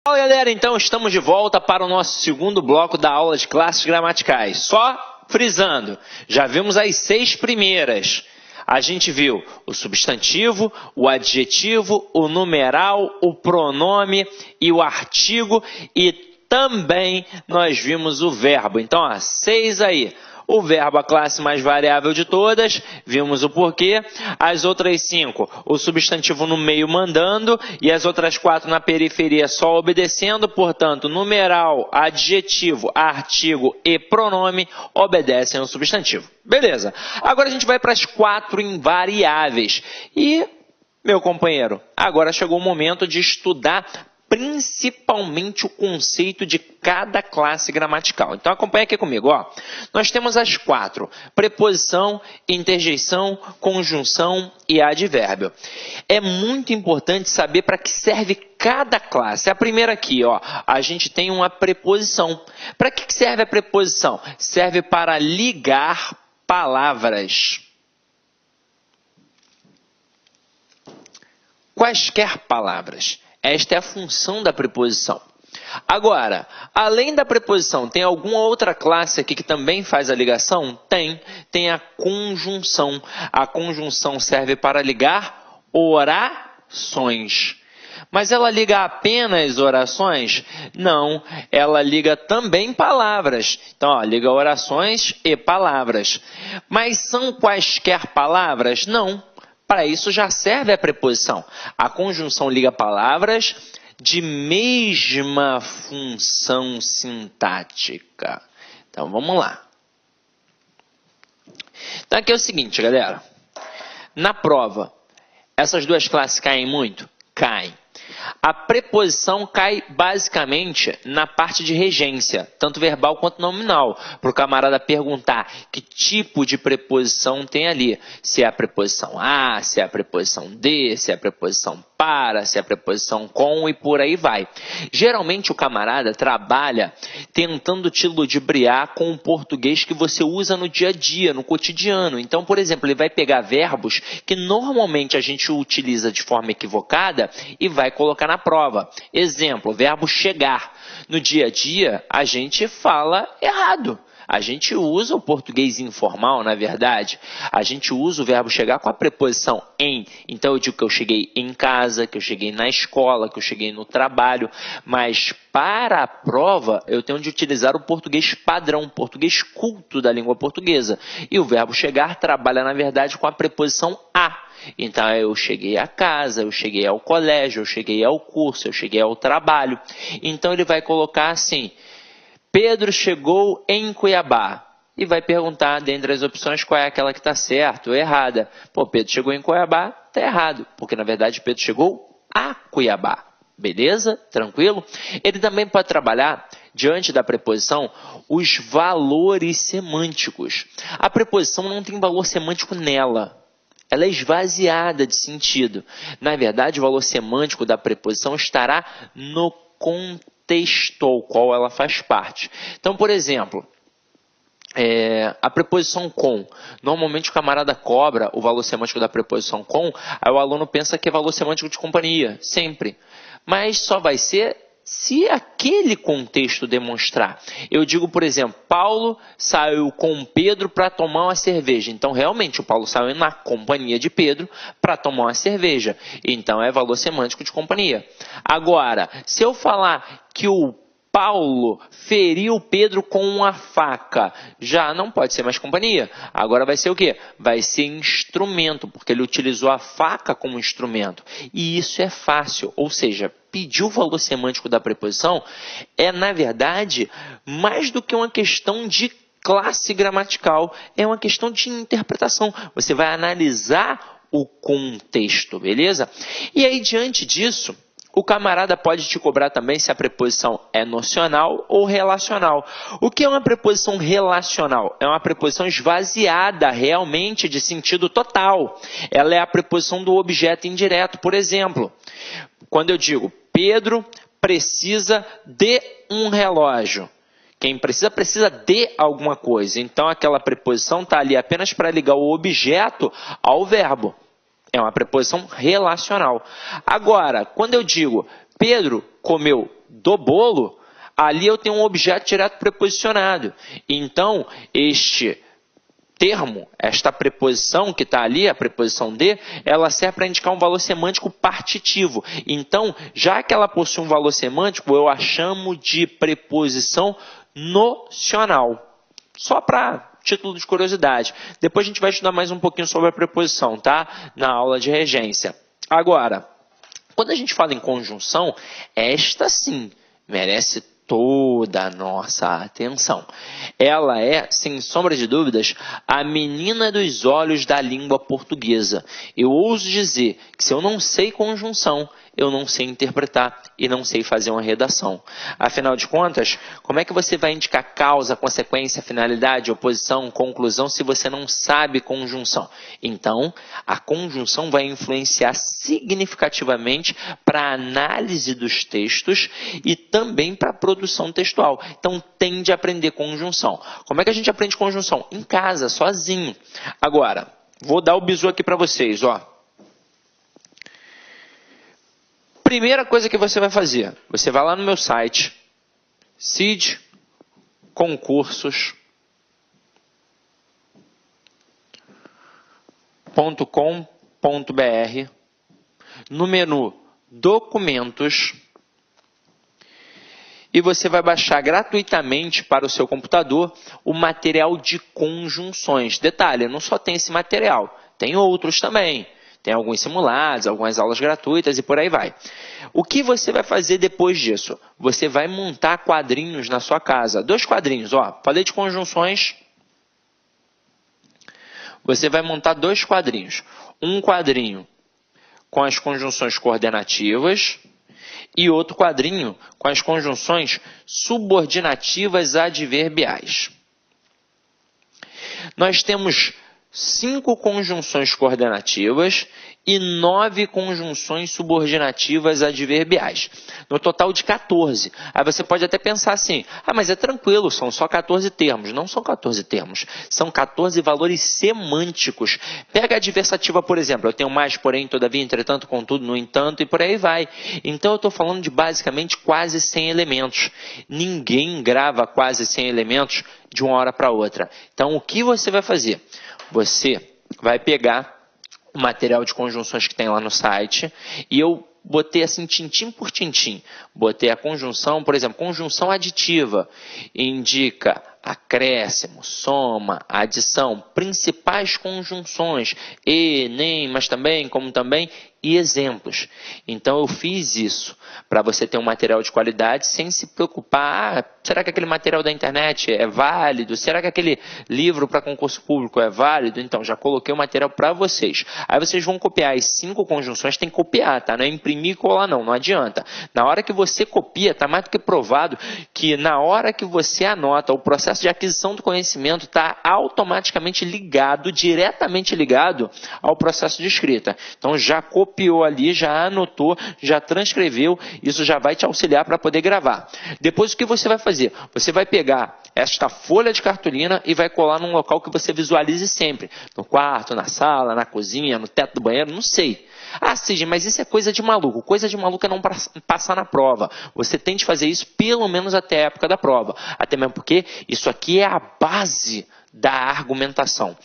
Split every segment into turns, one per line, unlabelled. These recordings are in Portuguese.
Fala galera, então estamos de volta para o nosso segundo bloco da aula de classes gramaticais. Só frisando, já vimos as 6 primeiras. A gente viu o substantivo, o adjetivo, o numeral, o pronome e o artigo e também nós vimos o verbo. Então, 6 aí. O verbo, a classe mais variável de todas, vimos o porquê. As outras 5, o substantivo no meio mandando e as outras 4 na periferia só obedecendo. Portanto, numeral, adjetivo, artigo e pronome obedecem ao substantivo. Beleza. Agora a gente vai para as 4 invariáveis. E, meu companheiro, agora chegou o momento de estudar principalmente o conceito de cada classe gramatical. Então, acompanha aqui comigo. Nós temos as 4. Preposição, interjeição, conjunção e advérbio. É muito importante saber para que serve cada classe. A primeira aqui, a gente tem uma preposição. Para que serve a preposição? Serve para ligar palavras. Quaisquer palavras. Esta é a função da preposição. Agora, além da preposição, tem alguma outra classe aqui que também faz a ligação? Tem a conjunção. A conjunção serve para ligar orações. Mas ela liga apenas orações? Não, ela liga também palavras. Então, liga orações e palavras. Mas são quaisquer palavras? Não. Para isso já serve a preposição. A conjunção liga palavras de mesma função sintática. Então, vamos lá. Então, aqui é o seguinte, galera. Na prova, essas duas classes caem muito? Caem. A preposição cai basicamente na parte de regência, tanto verbal quanto nominal, para o camarada perguntar que tipo de preposição tem ali. Se é a preposição a, se é a preposição de, se é a preposição para, se é a preposição com e por aí vai. Geralmente o camarada trabalha tentando te ludibriar com o português que você usa no dia a dia, no cotidiano. Então, por exemplo, ele vai pegar verbos que normalmente a gente utiliza de forma equivocada e vai colocar na prova. Exemplo, o verbo chegar. No dia a dia, a gente fala errado. A gente usa o português informal, na verdade. A gente usa o verbo chegar com a preposição em. Então, eu digo que eu cheguei em casa, que eu cheguei na escola, que eu cheguei no trabalho. Mas, para a prova, eu tenho de utilizar o português padrão, o português culto da língua portuguesa. E o verbo chegar trabalha, na verdade, com a preposição a. Então, eu cheguei à casa, eu cheguei ao colégio, eu cheguei ao curso, eu cheguei ao trabalho. Então, ele vai colocar assim: Pedro chegou em Cuiabá. E vai perguntar, dentre as opções, qual é aquela que está certa ou errada. Pedro chegou em Cuiabá, está errado. Porque, na verdade, Pedro chegou a Cuiabá. Beleza? Tranquilo? Ele também pode trabalhar, diante da preposição, os valores semânticos. A preposição não tem valor semântico nela. Ela é esvaziada de sentido. Na verdade, o valor semântico da preposição estará no contexto ao qual ela faz parte. Então, por exemplo, a preposição com. Normalmente o camarada cobra o valor semântico da preposição com, aí o aluno pensa que é valor semântico de companhia, sempre. Mas só vai ser se aquele contexto demonstrar. Eu digo, por exemplo, Paulo saiu com Pedro para tomar uma cerveja. Então, realmente, o Paulo saiu na companhia de Pedro para tomar uma cerveja. Então, é valor semântico de companhia. Agora, se eu falar que o Paulo feriu Pedro com uma faca, já não pode ser mais companhia. Agora vai ser o quê? Vai ser instrumento, porque ele utilizou a faca como instrumento. E isso é fácil, ou seja, pedir o valor semântico da preposição é, na verdade, mais do que uma questão de classe gramatical, é uma questão de interpretação. Você vai analisar o contexto, beleza? E aí, diante disso, o camarada pode te cobrar também se a preposição é nocional ou relacional. O que é uma preposição relacional? É uma preposição esvaziada realmente de sentido total. Ela é a preposição do objeto indireto. Por exemplo, quando eu digo Pedro precisa de um relógio. Quem precisa, precisa de alguma coisa. Então, aquela preposição está ali apenas para ligar o objeto ao verbo. É uma preposição relacional. Agora, quando eu digo Pedro comeu do bolo, ali eu tenho um objeto direto preposicionado. Então, este termo, esta preposição que está ali, a preposição de, ela serve para indicar um valor semântico partitivo. Então, já que ela possui um valor semântico, eu a chamo de preposição nocional. Só para título de curiosidade. Depois a gente vai estudar mais um pouquinho sobre a preposição, tá? Na aula de regência. Agora, quando a gente fala em conjunção, esta sim merece toda a nossa atenção. Ela é, sem sombra de dúvidas, a menina dos olhos da língua portuguesa. Eu ouso dizer que se eu não sei conjunção, eu não sei interpretar e não sei fazer uma redação. Afinal de contas, como é que você vai indicar causa, consequência, finalidade, oposição, conclusão, se você não sabe conjunção? Então, a conjunção vai influenciar significativamente para a análise dos textos e também para a produção textual. Então, tende a aprender conjunção. Como é que a gente aprende conjunção? Em casa, sozinho. Agora, vou dar o bizu aqui para vocês, ó. Primeira coisa que você vai fazer, você vai lá no meu site, cidconcursos.com.br, no menu Documentos, e você vai baixar gratuitamente para o seu computador o material de conjunções. Detalhe, não só tem esse material, tem outros também. Tem alguns simulados, algumas aulas gratuitas e por aí vai. O que você vai fazer depois disso? Você vai montar quadrinhos na sua casa. 2 quadrinhos, ó. Falei de conjunções. Você vai montar 2 quadrinhos. Um quadrinho com as conjunções coordenativas e outro quadrinho com as conjunções subordinativas adverbiais. Nós temos 5 conjunções coordenativas e 9 conjunções subordinativas adverbiais. No total de 14. Aí você pode até pensar assim, mas é tranquilo, são só 14 termos. Não são 14 termos, são 14 valores semânticos. Pega a adversativa, por exemplo, eu tenho mais, porém, todavia, entretanto, contudo, no entanto, e por aí vai. Então eu estou falando de basicamente quase 100 elementos. Ninguém grava quase 100 elementos de uma hora para outra. Então o que você vai fazer? Você vai pegar o material de conjunções que tem lá no site e eu botei assim tintim por tintim. Botei a conjunção, por exemplo, conjunção aditiva, indica acréscimo, soma, adição, principais conjunções, e, nem, mas também, como também, e exemplos. Então eu fiz isso para você ter um material de qualidade sem se preocupar, será que aquele material da internet é válido? Será que aquele livro para concurso público é válido? Então já coloquei o material para vocês. Aí vocês vão copiar as 5 conjunções, tem que copiar, tá? Não é imprimir e colar não adianta. Na hora que você copia, tá mais do que provado que na hora que você anota, o processo de aquisição do conhecimento está automaticamente ligado, diretamente ligado ao processo de escrita. Então já copiou ali, já anotou, já transcreveu, isso já vai te auxiliar para poder gravar. Depois o que você vai fazer? Você vai pegar esta folha de cartolina e vai colar num local que você visualize sempre. No quarto, na sala, na cozinha, no teto do banheiro, não sei. Cid, mas isso é coisa de maluco. Coisa de maluco é não passar na prova. Você tem de fazer isso pelo menos até a época da prova. Até mesmo porque isso aqui é a base da argumentação.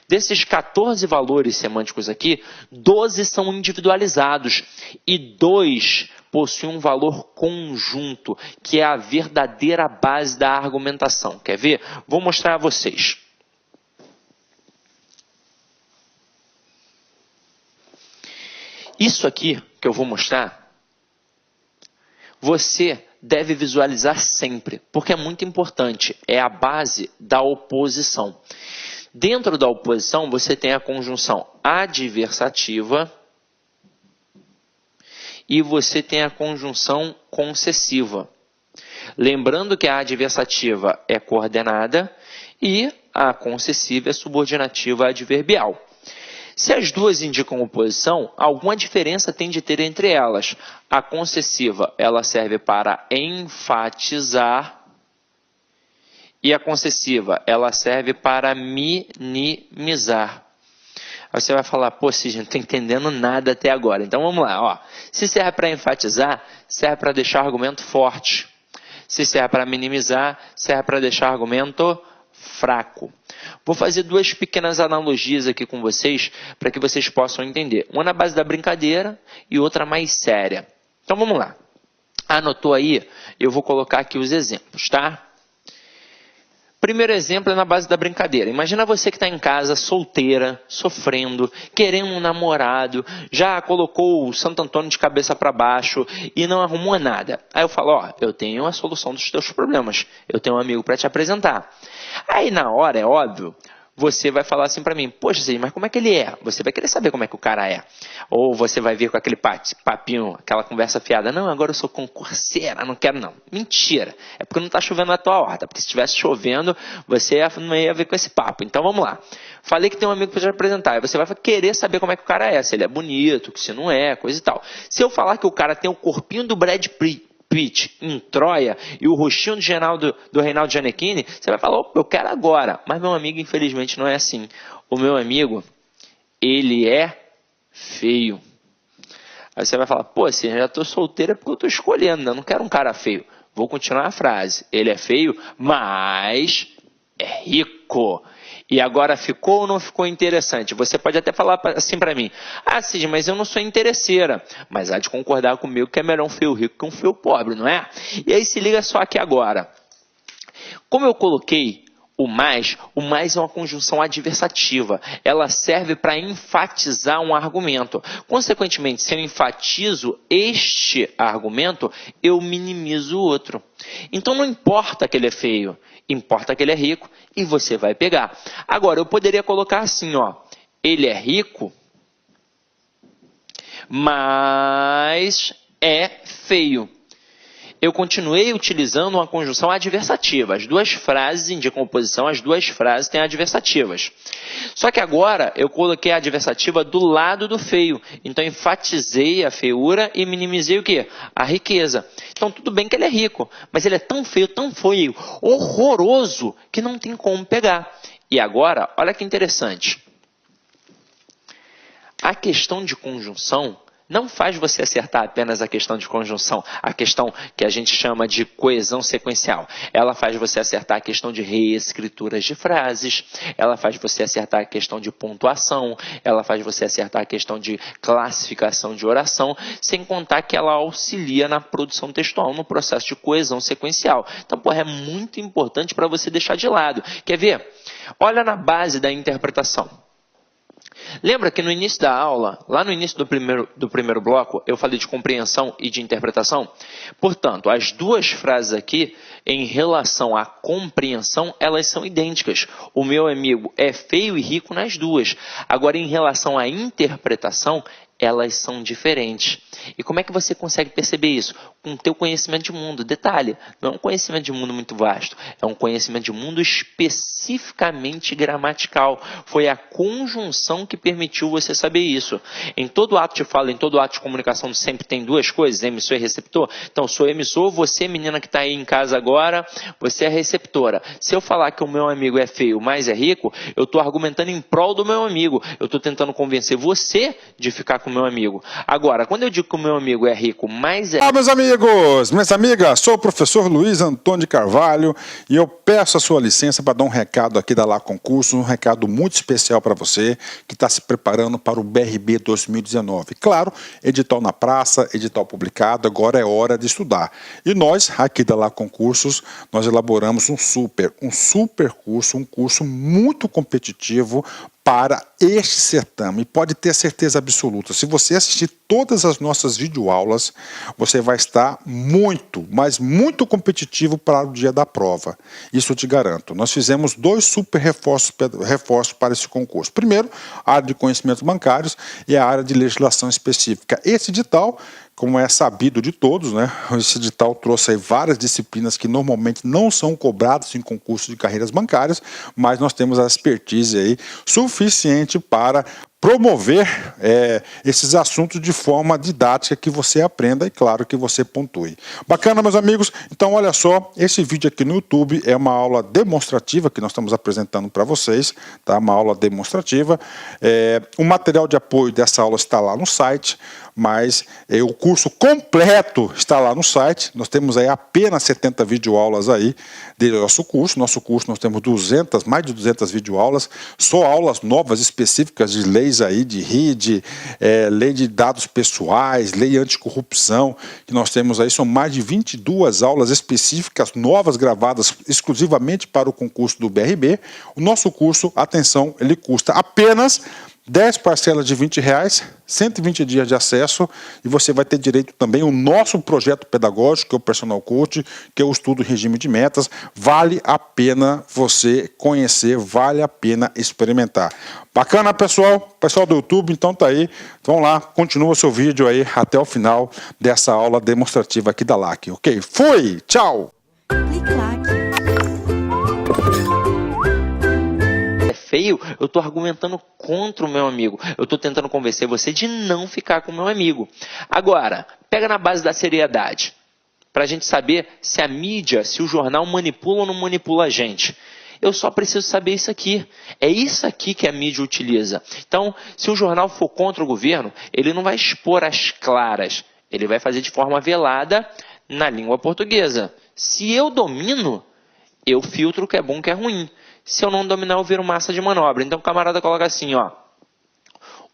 Desses 14 valores semânticos aqui, 12 são individualizados e 2 possuem um valor conjunto, que é a verdadeira base da argumentação. Quer ver? Vou mostrar a vocês. Isso aqui que eu vou mostrar, você deve visualizar sempre, porque é muito importante, é a base da oposição. Dentro da oposição, você tem a conjunção adversativa e você tem a conjunção concessiva. Lembrando que a adversativa é coordenada e a concessiva é subordinativa adverbial. Se as duas indicam oposição, alguma diferença tem de ter entre elas. A concessiva, ela serve para enfatizar e a concessiva, ela serve para minimizar. Aí você vai falar, pô, Cisne, não estou entendendo nada até agora. Então vamos lá, ó. Se serve para enfatizar, serve para deixar o argumento forte. Se serve para minimizar, serve para deixar o argumento fraco. Vou fazer duas pequenas analogias aqui com vocês, para que vocês possam entender. Uma na base da brincadeira e outra mais séria. Então vamos lá. Anotou aí? Eu vou colocar aqui os exemplos, tá? Primeiro exemplo é na base da brincadeira. Imagina você que está em casa, solteira, sofrendo, querendo um namorado, já colocou o Santo Antônio de cabeça para baixo e não arrumou nada. Aí eu falo, ó, eu tenho a solução dos teus problemas. Eu tenho um amigo para te apresentar. Aí na hora, é óbvio, você vai falar assim para mim, poxa, Cisne, mas como é que ele é? Você vai querer saber como é que o cara é. Ou você vai vir com aquele papinho, aquela conversa fiada. Não, agora eu sou concurseira, não quero não. Mentira. É porque não está chovendo na tua horta. Porque se estivesse chovendo, você não ia ver com esse papo. Então vamos lá. Falei que tem um amigo para te apresentar. Aí você vai querer saber como é que o cara é. Se ele é bonito, se não é, coisa e tal. Se eu falar que o cara tem o corpinho do Brad Pitt em Troia e o rostinho do Reinaldo Gianecchini, você vai falar, opa, eu quero agora. Mas meu amigo, infelizmente, não é assim. O meu amigo, ele é feio. Aí você vai falar, pô, assim, eu já estou solteira porque eu estou escolhendo, né? Eu não quero um cara feio. Vou continuar a frase. Ele é feio, mas é rico. E agora ficou ou não ficou interessante? Você pode até falar assim para mim, ah, Cisne, mas eu não sou interesseira. Mas há de concordar comigo que é melhor um feio rico que um feio pobre, não é? E aí se liga só aqui agora. Como eu coloquei o mais é uma conjunção adversativa. Ela serve para enfatizar um argumento. Consequentemente, se eu enfatizo este argumento, eu minimizo o outro. Então não importa que ele é feio, importa que ele é rico e você vai pegar. Agora, eu poderia colocar assim, ó, ele é rico, mas é feio. Eu continuei utilizando uma conjunção adversativa. As duas frases indicam oposição, as duas frases têm adversativas. Só que agora eu coloquei a adversativa do lado do feio. Então enfatizei a feiura e minimizei o quê? A riqueza. Então tudo bem que ele é rico, mas ele é tão feio, horroroso, que não tem como pegar. E agora, olha que interessante. A questão de conjunção não faz você acertar apenas a questão de conjunção, a questão que a gente chama de coesão sequencial. Ela faz você acertar a questão de reescrituras de frases, ela faz você acertar a questão de pontuação, ela faz você acertar a questão de classificação de oração, sem contar que ela auxilia na produção textual, no processo de coesão sequencial. Então, é muito importante para você deixar de lado. Quer ver? Olha na base da interpretação. Lembra que no início da aula, lá no início do primeiro bloco, eu falei de compreensão e de interpretação? Portanto, as duas frases aqui, em relação à compreensão, elas são idênticas. O meu amigo é feio e rico nas duas. Agora, em relação à interpretação, elas são diferentes. E como é que você consegue perceber isso? Com o teu conhecimento de mundo. Detalhe, não é um conhecimento de mundo muito vasto, é um conhecimento de mundo especificamente gramatical. Foi a conjunção que permitiu você saber isso. Em todo ato de fala, em todo ato de comunicação, sempre tem duas coisas, emissor e receptor. Então, sou emissor, você, menina que está aí em casa agora, você é receptora. Se eu falar que o meu amigo é feio, mas é rico, eu estou argumentando em prol do meu amigo. Eu estou tentando convencer você de ficar com o meu amigo. Agora, quando eu digo que o meu amigo é rico, mas é...
Olá, meus amigos, minhas amigas, sou o professor Luiz Antônio de Carvalho e eu peço a sua licença para dar um recado aqui da Lá Concurso, um recado muito especial para você que está se preparando para o BRB 2019. Claro, edital na praça, edital publicado, agora é hora de estudar. E nós, aqui da Lá Concursos, nós elaboramos um super curso, um curso muito competitivo para este certame. Pode ter certeza absoluta, se você assistir todas as nossas videoaulas, você vai estar muito, mas muito competitivo para o dia da prova. Isso eu te garanto. Nós fizemos 2 super reforços para esse concurso. Primeiro, a área de conhecimentos bancários e a área de legislação específica. Esse edital, como é sabido de todos, né? Esse edital trouxe aí várias disciplinas que normalmente não são cobradas em concurso de carreiras bancárias, mas nós temos a expertise aí suficiente para promover esses assuntos de forma didática que você aprenda e, claro, que você pontue. Bacana, meus amigos? Então, olha só, esse vídeo aqui no YouTube é uma aula demonstrativa que nós estamos apresentando para vocês, tá? Uma aula demonstrativa. O material de apoio dessa aula está lá no site, mas o curso completo está lá no site. Nós temos aí apenas 70 videoaulas aí do nosso curso. Nosso curso nós temos mais de 200 videoaulas, só aulas novas específicas de leis aí, de RID, lei de dados pessoais, lei anticorrupção, que nós temos aí, são mais de 22 aulas específicas, novas, gravadas exclusivamente para o concurso do BRB. O nosso curso, atenção, ele custa apenas 10 parcelas de R$20, 120 dias de acesso, e você vai ter direito também ao nosso projeto pedagógico, que é o Personal Coach, que é o estudo regime de metas. Vale a pena você conhecer, vale a pena experimentar. Bacana, pessoal? Pessoal do YouTube, então tá aí. Vamos lá, continua o seu vídeo aí até o final dessa aula demonstrativa aqui da LAC, ok? Fui! Tchau!
Feio, eu estou argumentando contra o meu amigo. Eu estou tentando convencer você de não ficar com o meu amigo. Agora, pega na base da seriedade, para a gente saber se a mídia, se o jornal manipula ou não manipula a gente. Eu só preciso saber isso aqui. É isso aqui que a mídia utiliza. Então, se o jornal for contra o governo, ele não vai expor as claras. Ele vai fazer de forma velada na língua portuguesa. Se eu domino, eu filtro o que é bom e o que é ruim. Se eu não dominar, eu viro massa de manobra. Então o camarada coloca assim, ó.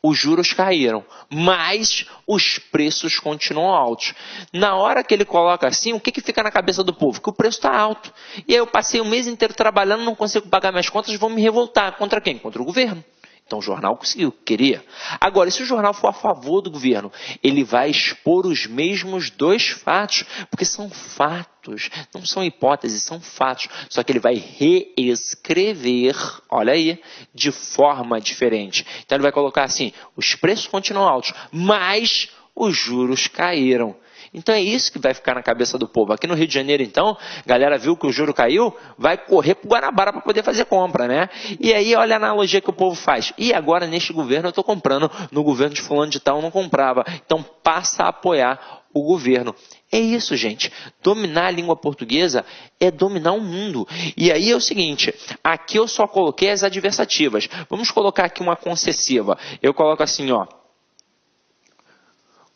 Os juros caíram, mas os preços continuam altos. Na hora que ele coloca assim, o que fica na cabeça do povo? Que o preço está alto. E aí eu passei o mês inteiro trabalhando, não consigo pagar minhas contas, vou me revoltar. Contra quem? Contra o governo. Então o jornal conseguiu, queria. Agora, e se o jornal for a favor do governo? Ele vai expor os mesmos dois fatos, porque são fatos, não são hipóteses, são fatos. Só que ele vai reescrever, olha aí, de forma diferente. Então ele vai colocar assim, os preços continuam altos, mas os juros caíram. Então é isso que vai ficar na cabeça do povo. Aqui no Rio de Janeiro, então, a galera viu que o juro caiu, vai correr para o Guanabara para poder fazer compra, né? E aí, olha a analogia que o povo faz. E agora, neste governo, eu estou comprando. No governo de fulano de tal, eu não comprava. Então, passa a apoiar o governo. É isso, gente. Dominar a língua portuguesa é dominar o mundo. E aí é o seguinte, aqui eu só coloquei as adversativas. Vamos colocar aqui uma concessiva. Eu coloco assim, ó.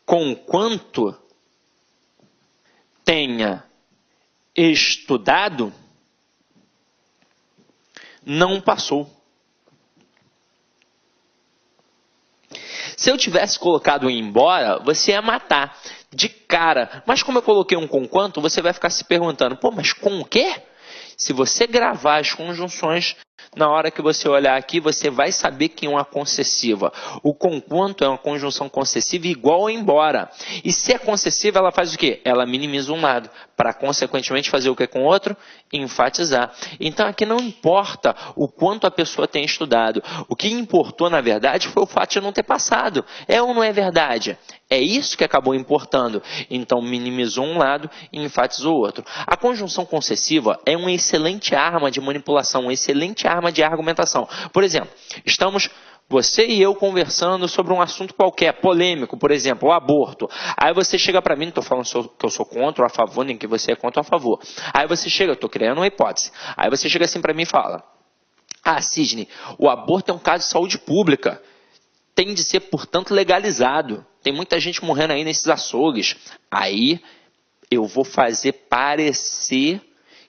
Conquanto tenha estudado, não passou. Se eu tivesse colocado embora, você ia matar de cara. Mas como eu coloquei um conquanto, você vai ficar se perguntando, pô, mas com o quê? Se você gravar as conjunções, na hora que você olhar aqui, você vai saber que é uma concessiva. O conquanto é uma conjunção concessiva igual ou embora. E se é concessiva, ela faz o quê? Ela minimiza um lado, para consequentemente fazer o que com o outro? Enfatizar. Então aqui não importa o quanto a pessoa tem estudado. O que importou, na verdade, foi o fato de não ter passado. É ou não é verdade? É isso que acabou importando. Então minimizou um lado e enfatizou o outro. A conjunção concessiva é uma excelente arma de manipulação, uma excelente arma de argumentação. Por exemplo, estamos você e eu conversando sobre um assunto qualquer, polêmico, por exemplo, o aborto. Aí você chega para mim, não estou falando que eu sou contra ou a favor, nem que você é contra ou a favor. Aí você chega, eu estou criando uma hipótese. Aí você chega assim para mim e fala, Sidney, o aborto é um caso de saúde pública. Tem de ser, portanto, legalizado. Tem muita gente morrendo aí nesses açougues. Aí eu vou fazer parecer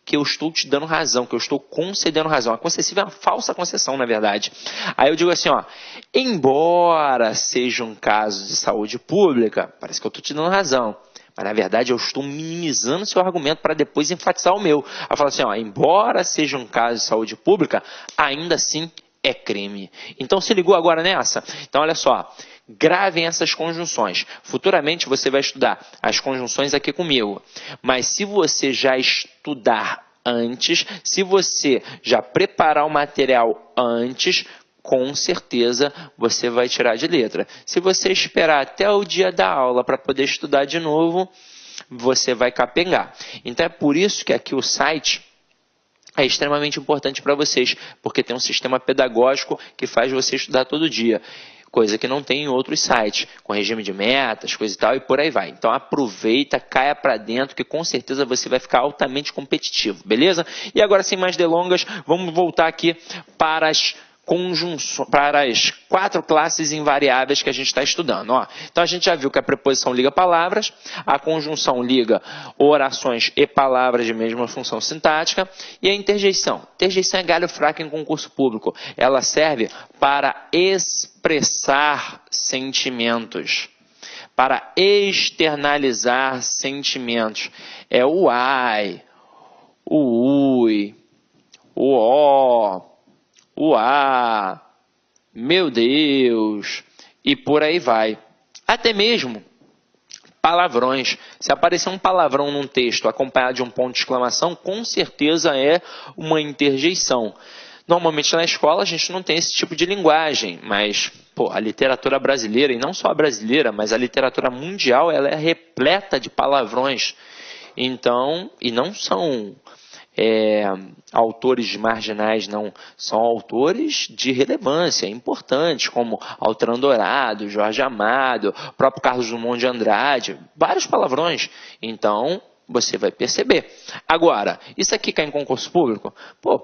que eu estou te dando razão, que eu estou concedendo razão. A concessiva é uma falsa concessão, na verdade. Aí eu digo assim, ó, embora seja um caso de saúde pública, parece que eu estou te dando razão. Mas, na verdade, eu estou minimizando seu argumento para depois enfatizar o meu. Aí eu falo assim, ó, embora seja um caso de saúde pública, ainda assim é crime. Então, se ligou agora nessa? Então, olha só. Gravem essas conjunções. Futuramente você vai estudar as conjunções aqui comigo. Mas se você já estudar antes, se você já preparar o material antes, com certeza você vai tirar de letra. Se você esperar até o dia da aula para poder estudar de novo, você vai capengar. Então é por isso que aqui o site é extremamente importante para vocês, porque tem um sistema pedagógico que faz você estudar todo dia. Coisa que não tem em outros sites, com regime de metas, coisa e tal, e por aí vai. Então aproveita, caia para dentro, que com certeza você vai ficar altamente competitivo, beleza? E agora, sem mais delongas, vamos voltar aqui para as para as 4 classes invariáveis que a gente está estudando. Ó. Então, a gente já viu que a preposição liga palavras, a conjunção liga orações e palavras de mesma função sintática, e a interjeição. Interjeição é galho fraco em concurso público. Ela serve para expressar sentimentos, para externalizar sentimentos. É o ai, o ui, o ó, uá, meu Deus, e por aí vai. Até mesmo palavrões. Se aparecer um palavrão num texto acompanhado de um ponto de exclamação, com certeza é uma interjeição. Normalmente na escola a gente não tem esse tipo de linguagem, mas a literatura brasileira, e não só a brasileira, mas a literatura mundial, ela é repleta de palavrões. Então, e não são autores marginais, não, são autores de relevância importantes, como Altran Dourado, Jorge Amado, próprio Carlos Drummond de Andrade, vários palavrões. Então, você vai perceber. Agora, isso aqui cai em concurso público?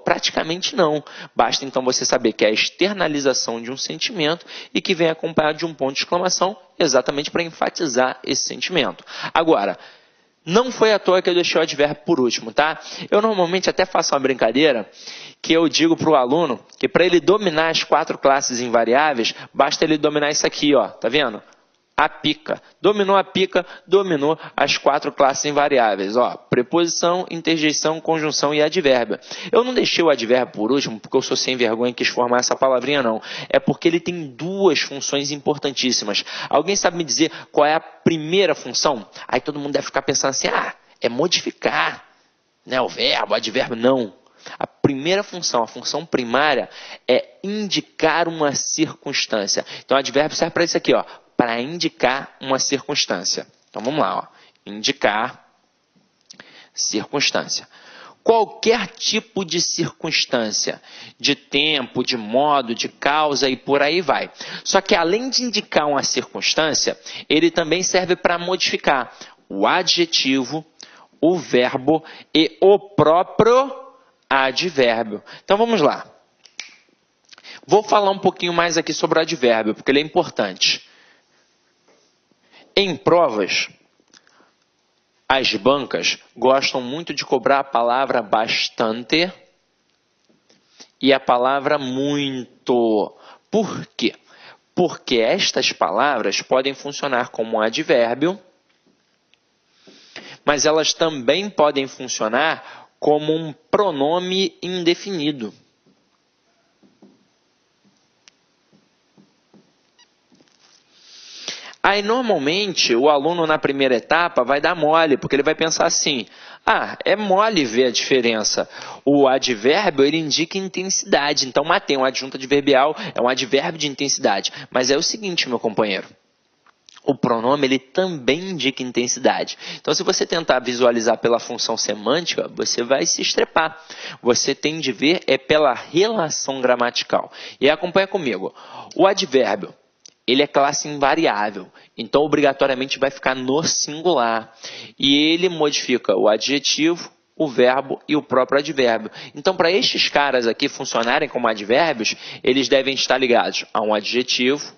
Praticamente não. Basta então você saber que é a externalização de um sentimento e que vem acompanhado de um ponto de exclamação, exatamente para enfatizar esse sentimento. Agora, não foi à toa que eu deixei o advérbio por último, tá? Eu normalmente até faço uma brincadeira que eu digo para o aluno que para ele dominar as 4 classes invariáveis, basta ele dominar isso aqui, ó, tá vendo? A pica. Dominou a pica, dominou as 4 classes invariáveis, ó, preposição, interjeição, conjunção e advérbio. Eu não deixei o advérbio por último porque eu sou sem vergonha e quis formar essa palavrinha, não. É porque ele tem 2 funções importantíssimas. Alguém sabe me dizer qual é a primeira função? Aí todo mundo deve ficar pensando assim, é modificar, né, o verbo, o advérbio. Não. A primeira função, a função primária, é indicar uma circunstância. Então, o advérbio serve para isso aqui, ó, para indicar uma circunstância. Então, vamos lá, ó. Indicar circunstância. Qualquer tipo de circunstância, de tempo, de modo, de causa e por aí vai. Só que além de indicar uma circunstância, ele também serve para modificar o adjetivo, o verbo e o próprio advérbio. Então, vamos lá. Vou falar um pouquinho mais aqui sobre o advérbio, porque ele é importante. Em provas, as bancas gostam muito de cobrar a palavra bastante e a palavra muito. Por quê? Porque estas palavras podem funcionar como um advérbio, mas elas também podem funcionar como um pronome indefinido. Aí, normalmente, o aluno na primeira etapa vai dar mole, porque ele vai pensar assim, é mole ver a diferença. O advérbio, ele indica intensidade. Então, matei, um adjunto adverbial é um advérbio de intensidade. Mas é o seguinte, meu companheiro, o pronome, ele também indica intensidade. Então, se você tentar visualizar pela função semântica, você vai se estrepar. Você tem de ver pela relação gramatical. E aí, acompanha comigo. O advérbio, ele é classe invariável, então obrigatoriamente vai ficar no singular. E ele modifica o adjetivo, o verbo e o próprio advérbio. Então, para estes caras aqui funcionarem como advérbios, eles devem estar ligados a um adjetivo,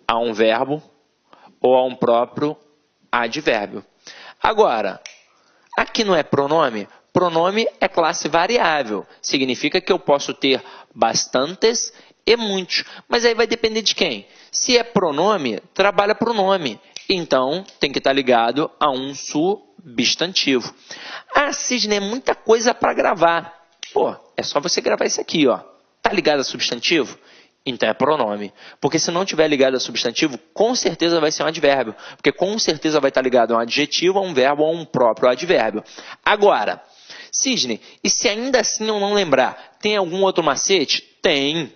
a um verbo ou a um próprio advérbio. Agora, aqui não é pronome? Pronome é classe variável. Significa que eu posso ter bastantes e muitos. Mas aí vai depender de quem? Se é pronome, trabalha pronome. Então, tem que estar ligado a um substantivo. Cisne, é muita coisa para gravar. É só você gravar isso aqui, ó. Tá ligado a substantivo? Então é pronome. Porque se não tiver ligado a substantivo, com certeza vai ser um advérbio. Porque com certeza vai estar ligado a um adjetivo, a um verbo ou a um próprio advérbio. Agora, Cisne, e se ainda assim eu não lembrar, tem algum outro macete? Tem.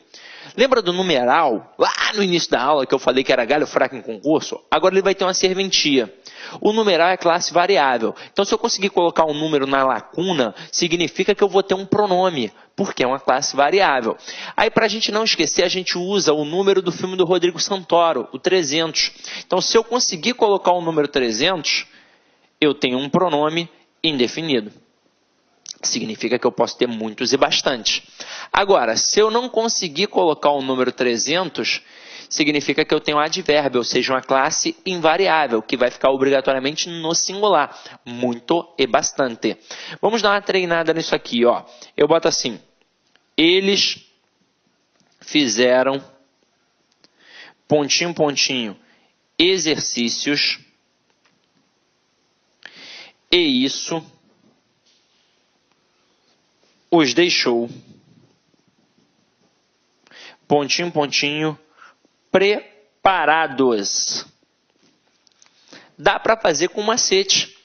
Lembra do numeral, lá no início da aula, que eu falei que era galho fraco em concurso? Agora ele vai ter uma serventia. O numeral é classe variável. Então, se eu conseguir colocar um número na lacuna, significa que eu vou ter um pronome, porque é uma classe variável. Aí, para a gente não esquecer, a gente usa o número do filme do Rodrigo Santoro, o 300. Então, se eu conseguir colocar o número 300, eu tenho um pronome indefinido. Significa que eu posso ter muitos e bastantes. Agora, se eu não conseguir colocar o número 300, significa que eu tenho um advérbio, ou seja, uma classe invariável, que vai ficar obrigatoriamente no singular. Muito e bastante. Vamos dar uma treinada nisso aqui, ó. Eu boto assim: eles fizeram, pontinho, pontinho, exercícios, e isso os deixou, pontinho, pontinho, preparados. Dá para fazer com macete.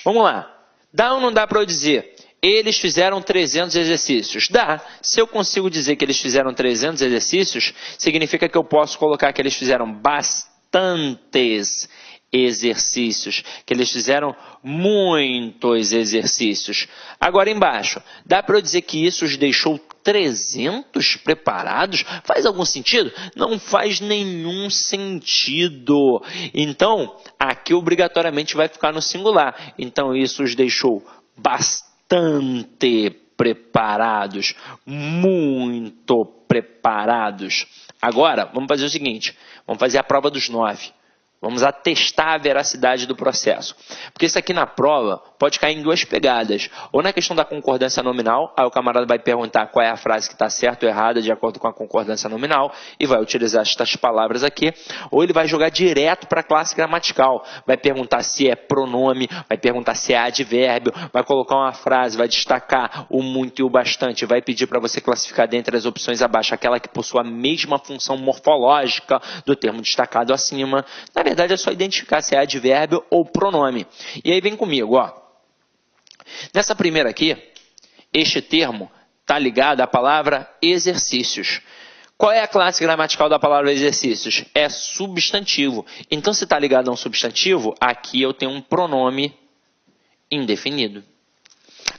Vamos lá. Dá ou não dá para eu dizer? Eles fizeram 300 exercícios. Dá. Se eu consigo dizer que eles fizeram 300 exercícios, significa que eu posso colocar que eles fizeram bastantes exercícios, que eles fizeram muitos exercícios. Agora embaixo, dá para eu dizer que isso os deixou 300 preparados? Faz algum sentido? Não faz nenhum sentido. Então, aqui obrigatoriamente vai ficar no singular. Então, isso os deixou bastante preparados, muito preparados. Agora, vamos fazer o seguinte, vamos fazer a prova dos 9. Vamos atestar a veracidade do processo. Porque isso aqui na prova pode cair em duas pegadas. Ou na questão da concordância nominal, aí o camarada vai perguntar qual é a frase que está certa ou errada de acordo com a concordância nominal e vai utilizar estas palavras aqui. Ou ele vai jogar direto para a classe gramatical. Vai perguntar se é pronome, vai perguntar se é advérbio, vai colocar uma frase, vai destacar o muito e o bastante, vai pedir para você classificar dentre as opções abaixo aquela que possua a mesma função morfológica do termo destacado acima. Na verdade, é só identificar se é advérbio ou pronome. E aí vem comigo, ó. Nessa primeira aqui, este termo está ligado à palavra exercícios. Qual é a classe gramatical da palavra exercícios? É substantivo. Então, se está ligado a um substantivo, aqui eu tenho um pronome indefinido.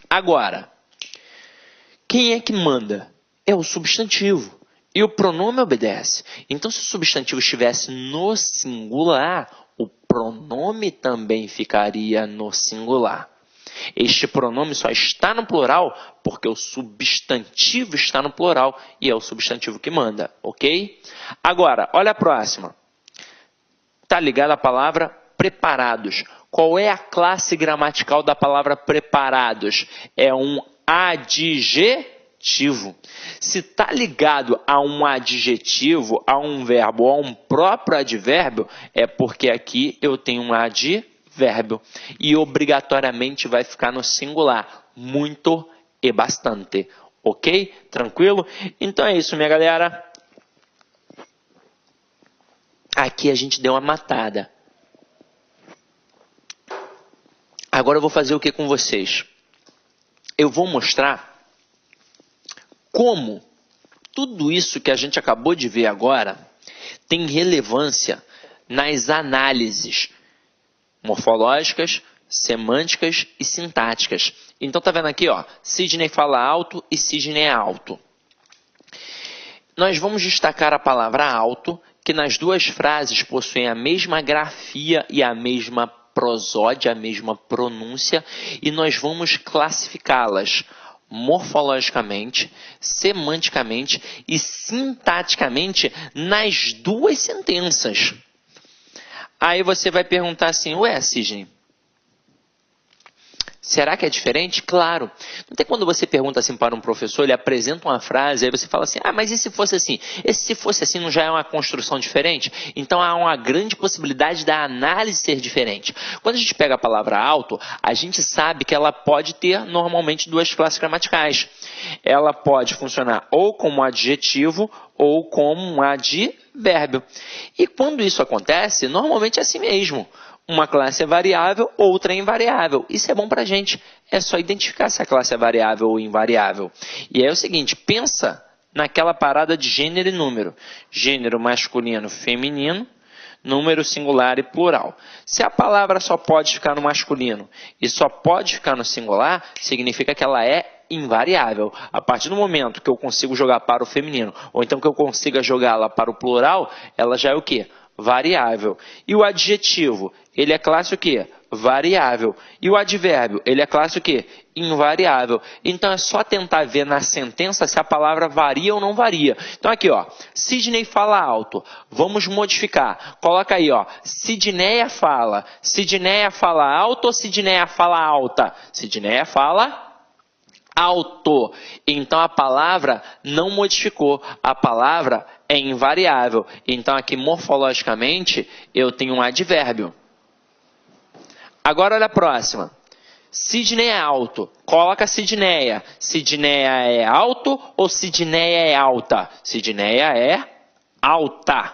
Agora, quem é que manda? É o substantivo. E o pronome obedece. Então, se o substantivo estivesse no singular, o pronome também ficaria no singular. Este pronome só está no plural porque o substantivo está no plural e é o substantivo que manda, ok? Agora, olha a próxima. Está ligada à palavra preparados. Qual é a classe gramatical da palavra preparados? É um adjetivo. Se está ligado a um adjetivo, a um verbo, a um próprio advérbio, é porque aqui eu tenho um advérbio e obrigatoriamente vai ficar no singular, muito e bastante, ok? Tranquilo? Então é isso, minha galera. Aqui a gente deu uma matada. Agora eu vou fazer o que com vocês? Eu vou mostrar como tudo isso que a gente acabou de ver agora tem relevância nas análises morfológicas, semânticas e sintáticas. Então tá vendo aqui, ó, Sidney fala alto e Sidney é alto. Nós vamos destacar a palavra alto, que nas duas frases possuem a mesma grafia e a mesma prosódia, a mesma pronúncia, e nós vamos classificá-las morfologicamente, semanticamente e sintaticamente nas duas sentenças. Aí você vai perguntar assim, ué, Sidney, será que é diferente? Claro. Não tem quando você pergunta assim para um professor, ele apresenta uma frase, aí você fala assim, mas e se fosse assim? E se fosse assim, não já é uma construção diferente? Então há uma grande possibilidade da análise ser diferente. Quando a gente pega a palavra alto, a gente sabe que ela pode ter normalmente duas classes gramaticais. Ela pode funcionar ou como adjetivo ou como um advérbio. E quando isso acontece, normalmente é assim mesmo. Uma classe é variável, outra é invariável. Isso é bom para a gente. É só identificar se a classe é variável ou invariável. E aí é o seguinte, pensa naquela parada de gênero e número. Gênero masculino, feminino. número singular e plural. Se a palavra só pode ficar no masculino e só pode ficar no singular, significa que ela é invariável. A partir do momento que eu consigo jogar para o feminino, ou então que eu consiga jogá-la para o plural, ela já é o quê? Variável. E o adjetivo, ele é classe o quê? Variável. E o advérbio, ele é classe o quê? Invariável. Então é só tentar ver na sentença se a palavra varia ou não varia. Então aqui, ó, Sidney fala alto. Vamos modificar. Coloca aí, ó, Sidneia fala. Sidneia fala alto ou Sidneia fala alta? Sidneia fala alto. Então a palavra não modificou. A palavra é invariável. Então aqui morfologicamente eu tenho um advérbio. Agora olha a próxima. Sidney é alto. Coloca Sidneia. Sidneia é alto ou Sidneia é alta? Sidneia é alta.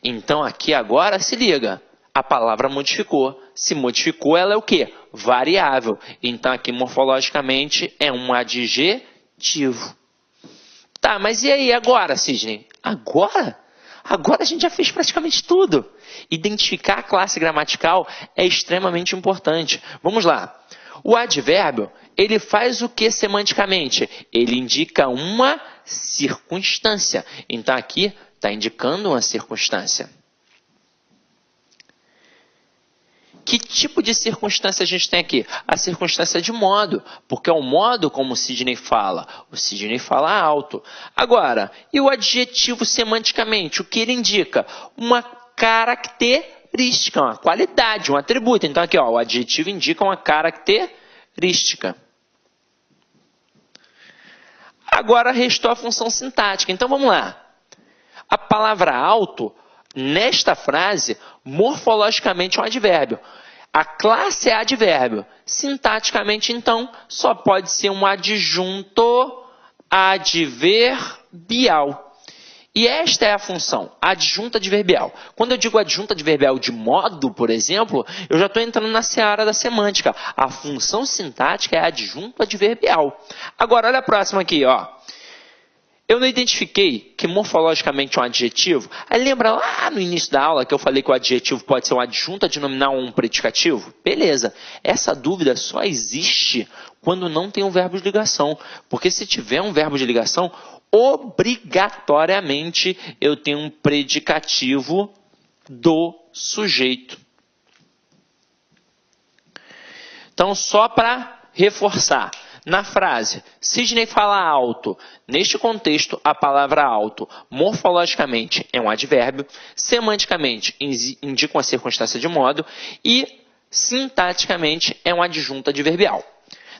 Então aqui agora se liga. A palavra modificou. Se modificou, ela é o quê? Variável. Então aqui morfologicamente é um adjetivo. Tá, mas e aí agora, Sidney? Agora? Agora a gente já fez praticamente tudo. Identificar a classe gramatical é extremamente importante. Vamos lá. O advérbio, ele faz o que semanticamente? Ele indica uma circunstância. Então aqui está indicando uma circunstância. Que tipo de circunstância a gente tem aqui? A circunstância de modo, porque é o modo como o Sidney fala. O Sidney fala alto. Agora, e o adjetivo semanticamente? O que ele indica? Uma característica, uma qualidade, um atributo. Então aqui, ó, o adjetivo indica uma característica. Agora restou a função sintática. Então vamos lá. A palavra alto, nesta frase, morfologicamente é um advérbio. A classe é advérbio. Sintaticamente, então, só pode ser um adjunto adverbial. E esta é a função, adjunto adverbial. Quando eu digo adjunto adverbial de modo, por exemplo, eu já estou entrando na seara da semântica. A função sintática é adjunto adverbial. Agora, olha a próxima aqui, ó. Eu não identifiquei que morfologicamente é um adjetivo. Aí lembra lá no início da aula que eu falei que o adjetivo pode ser um adjunto adnominal ou um predicativo? Beleza. Essa dúvida só existe quando não tem um verbo de ligação. Porque se tiver um verbo de ligação, obrigatoriamente eu tenho um predicativo do sujeito. Então, só para reforçar. Na frase, Sidney fala alto. Neste contexto, a palavra alto, morfologicamente, é um advérbio, semanticamente, indica uma circunstância de modo e, sintaticamente, é um adjunto adverbial.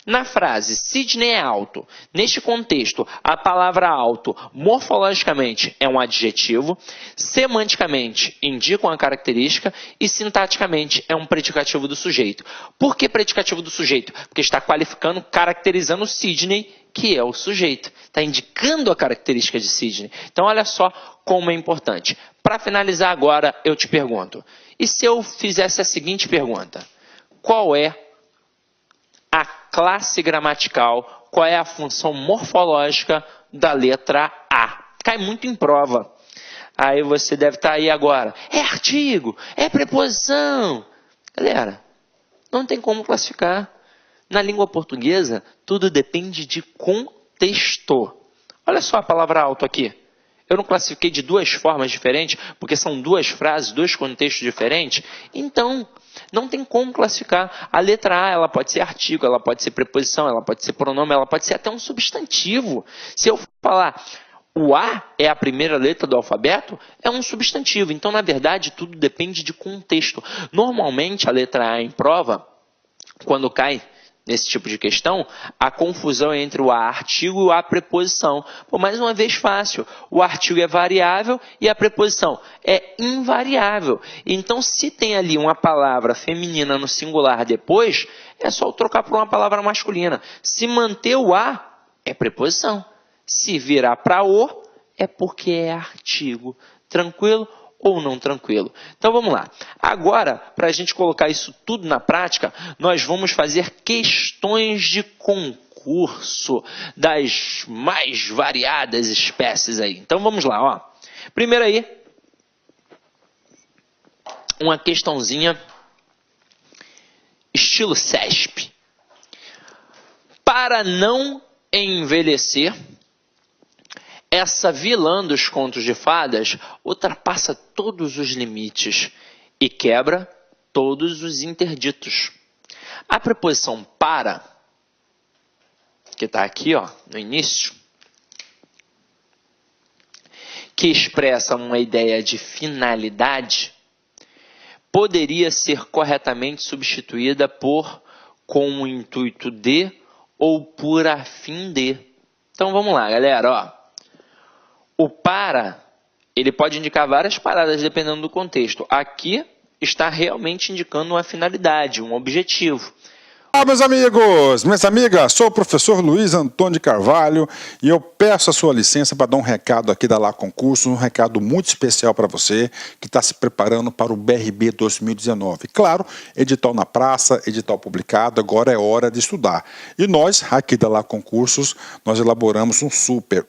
Na frase, Sidney é alto. Neste contexto, a palavra alto, morfologicamente, é um adjetivo, semanticamente, indica uma característica e, sintaticamente, é um predicativo do sujeito. Por que predicativo do sujeito? Porque está qualificando, caracterizando o Sidney, que é o sujeito. Está indicando a característica de Sidney. Então, olha só como é importante. Para finalizar agora, eu te pergunto. E se eu fizesse a seguinte pergunta? Qual é a classe gramatical, qual é a função morfológica da letra A? Cai muito em prova. Aí você deve estar aí agora. É artigo, é preposição. Galera, não tem como classificar. Na língua portuguesa, tudo depende de contexto. Olha só a palavra alto aqui. Eu não classifiquei de duas formas diferentes, porque são duas frases, dois contextos diferentes. Então, não tem como classificar. A letra A, ela pode ser artigo, ela pode ser preposição, ela pode ser pronome, ela pode ser até um substantivo. Se eu falar o A é a primeira letra do alfabeto, é um substantivo. Então, na verdade, tudo depende de contexto. Normalmente, a letra A em prova, quando cai nesse tipo de questão, a confusão é entre o A artigo e o A preposição. Pô, mais uma vez fácil, o artigo é variável e a preposição é invariável. Então, se tem ali uma palavra feminina no singular depois, é só trocar por uma palavra masculina. Se manter o A, é preposição. Se virar para o, é porque é artigo. Tranquilo? Ou não tranquilo. Então vamos lá. Agora, para a gente colocar isso tudo na prática, nós vamos fazer questões de concurso das mais variadas espécies aí. Então vamos lá, ó. Primeiro aí, uma questãozinha estilo CESP. Para não envelhecer, essa vilã dos contos de fadas ultrapassa todos os limites e quebra todos os interditos. A preposição para, que está aqui no início, que expressa uma ideia de finalidade, poderia ser corretamente substituída por com o intuito de ou por a fim de. Então vamos lá, galera. O para, ele pode indicar várias paradas dependendo do contexto. Aqui está realmente indicando uma finalidade, um objetivo.
Olá, meus amigos, minhas amigas, sou o professor Luiz Antônio de Carvalho e eu peço a sua licença para dar um recado aqui da Lá Concursos, um recado muito especial para você que está se preparando para o BRB 2019. Claro, edital na praça, edital publicado, agora é hora de estudar. E nós, aqui da Lá Concursos, nós elaboramos um super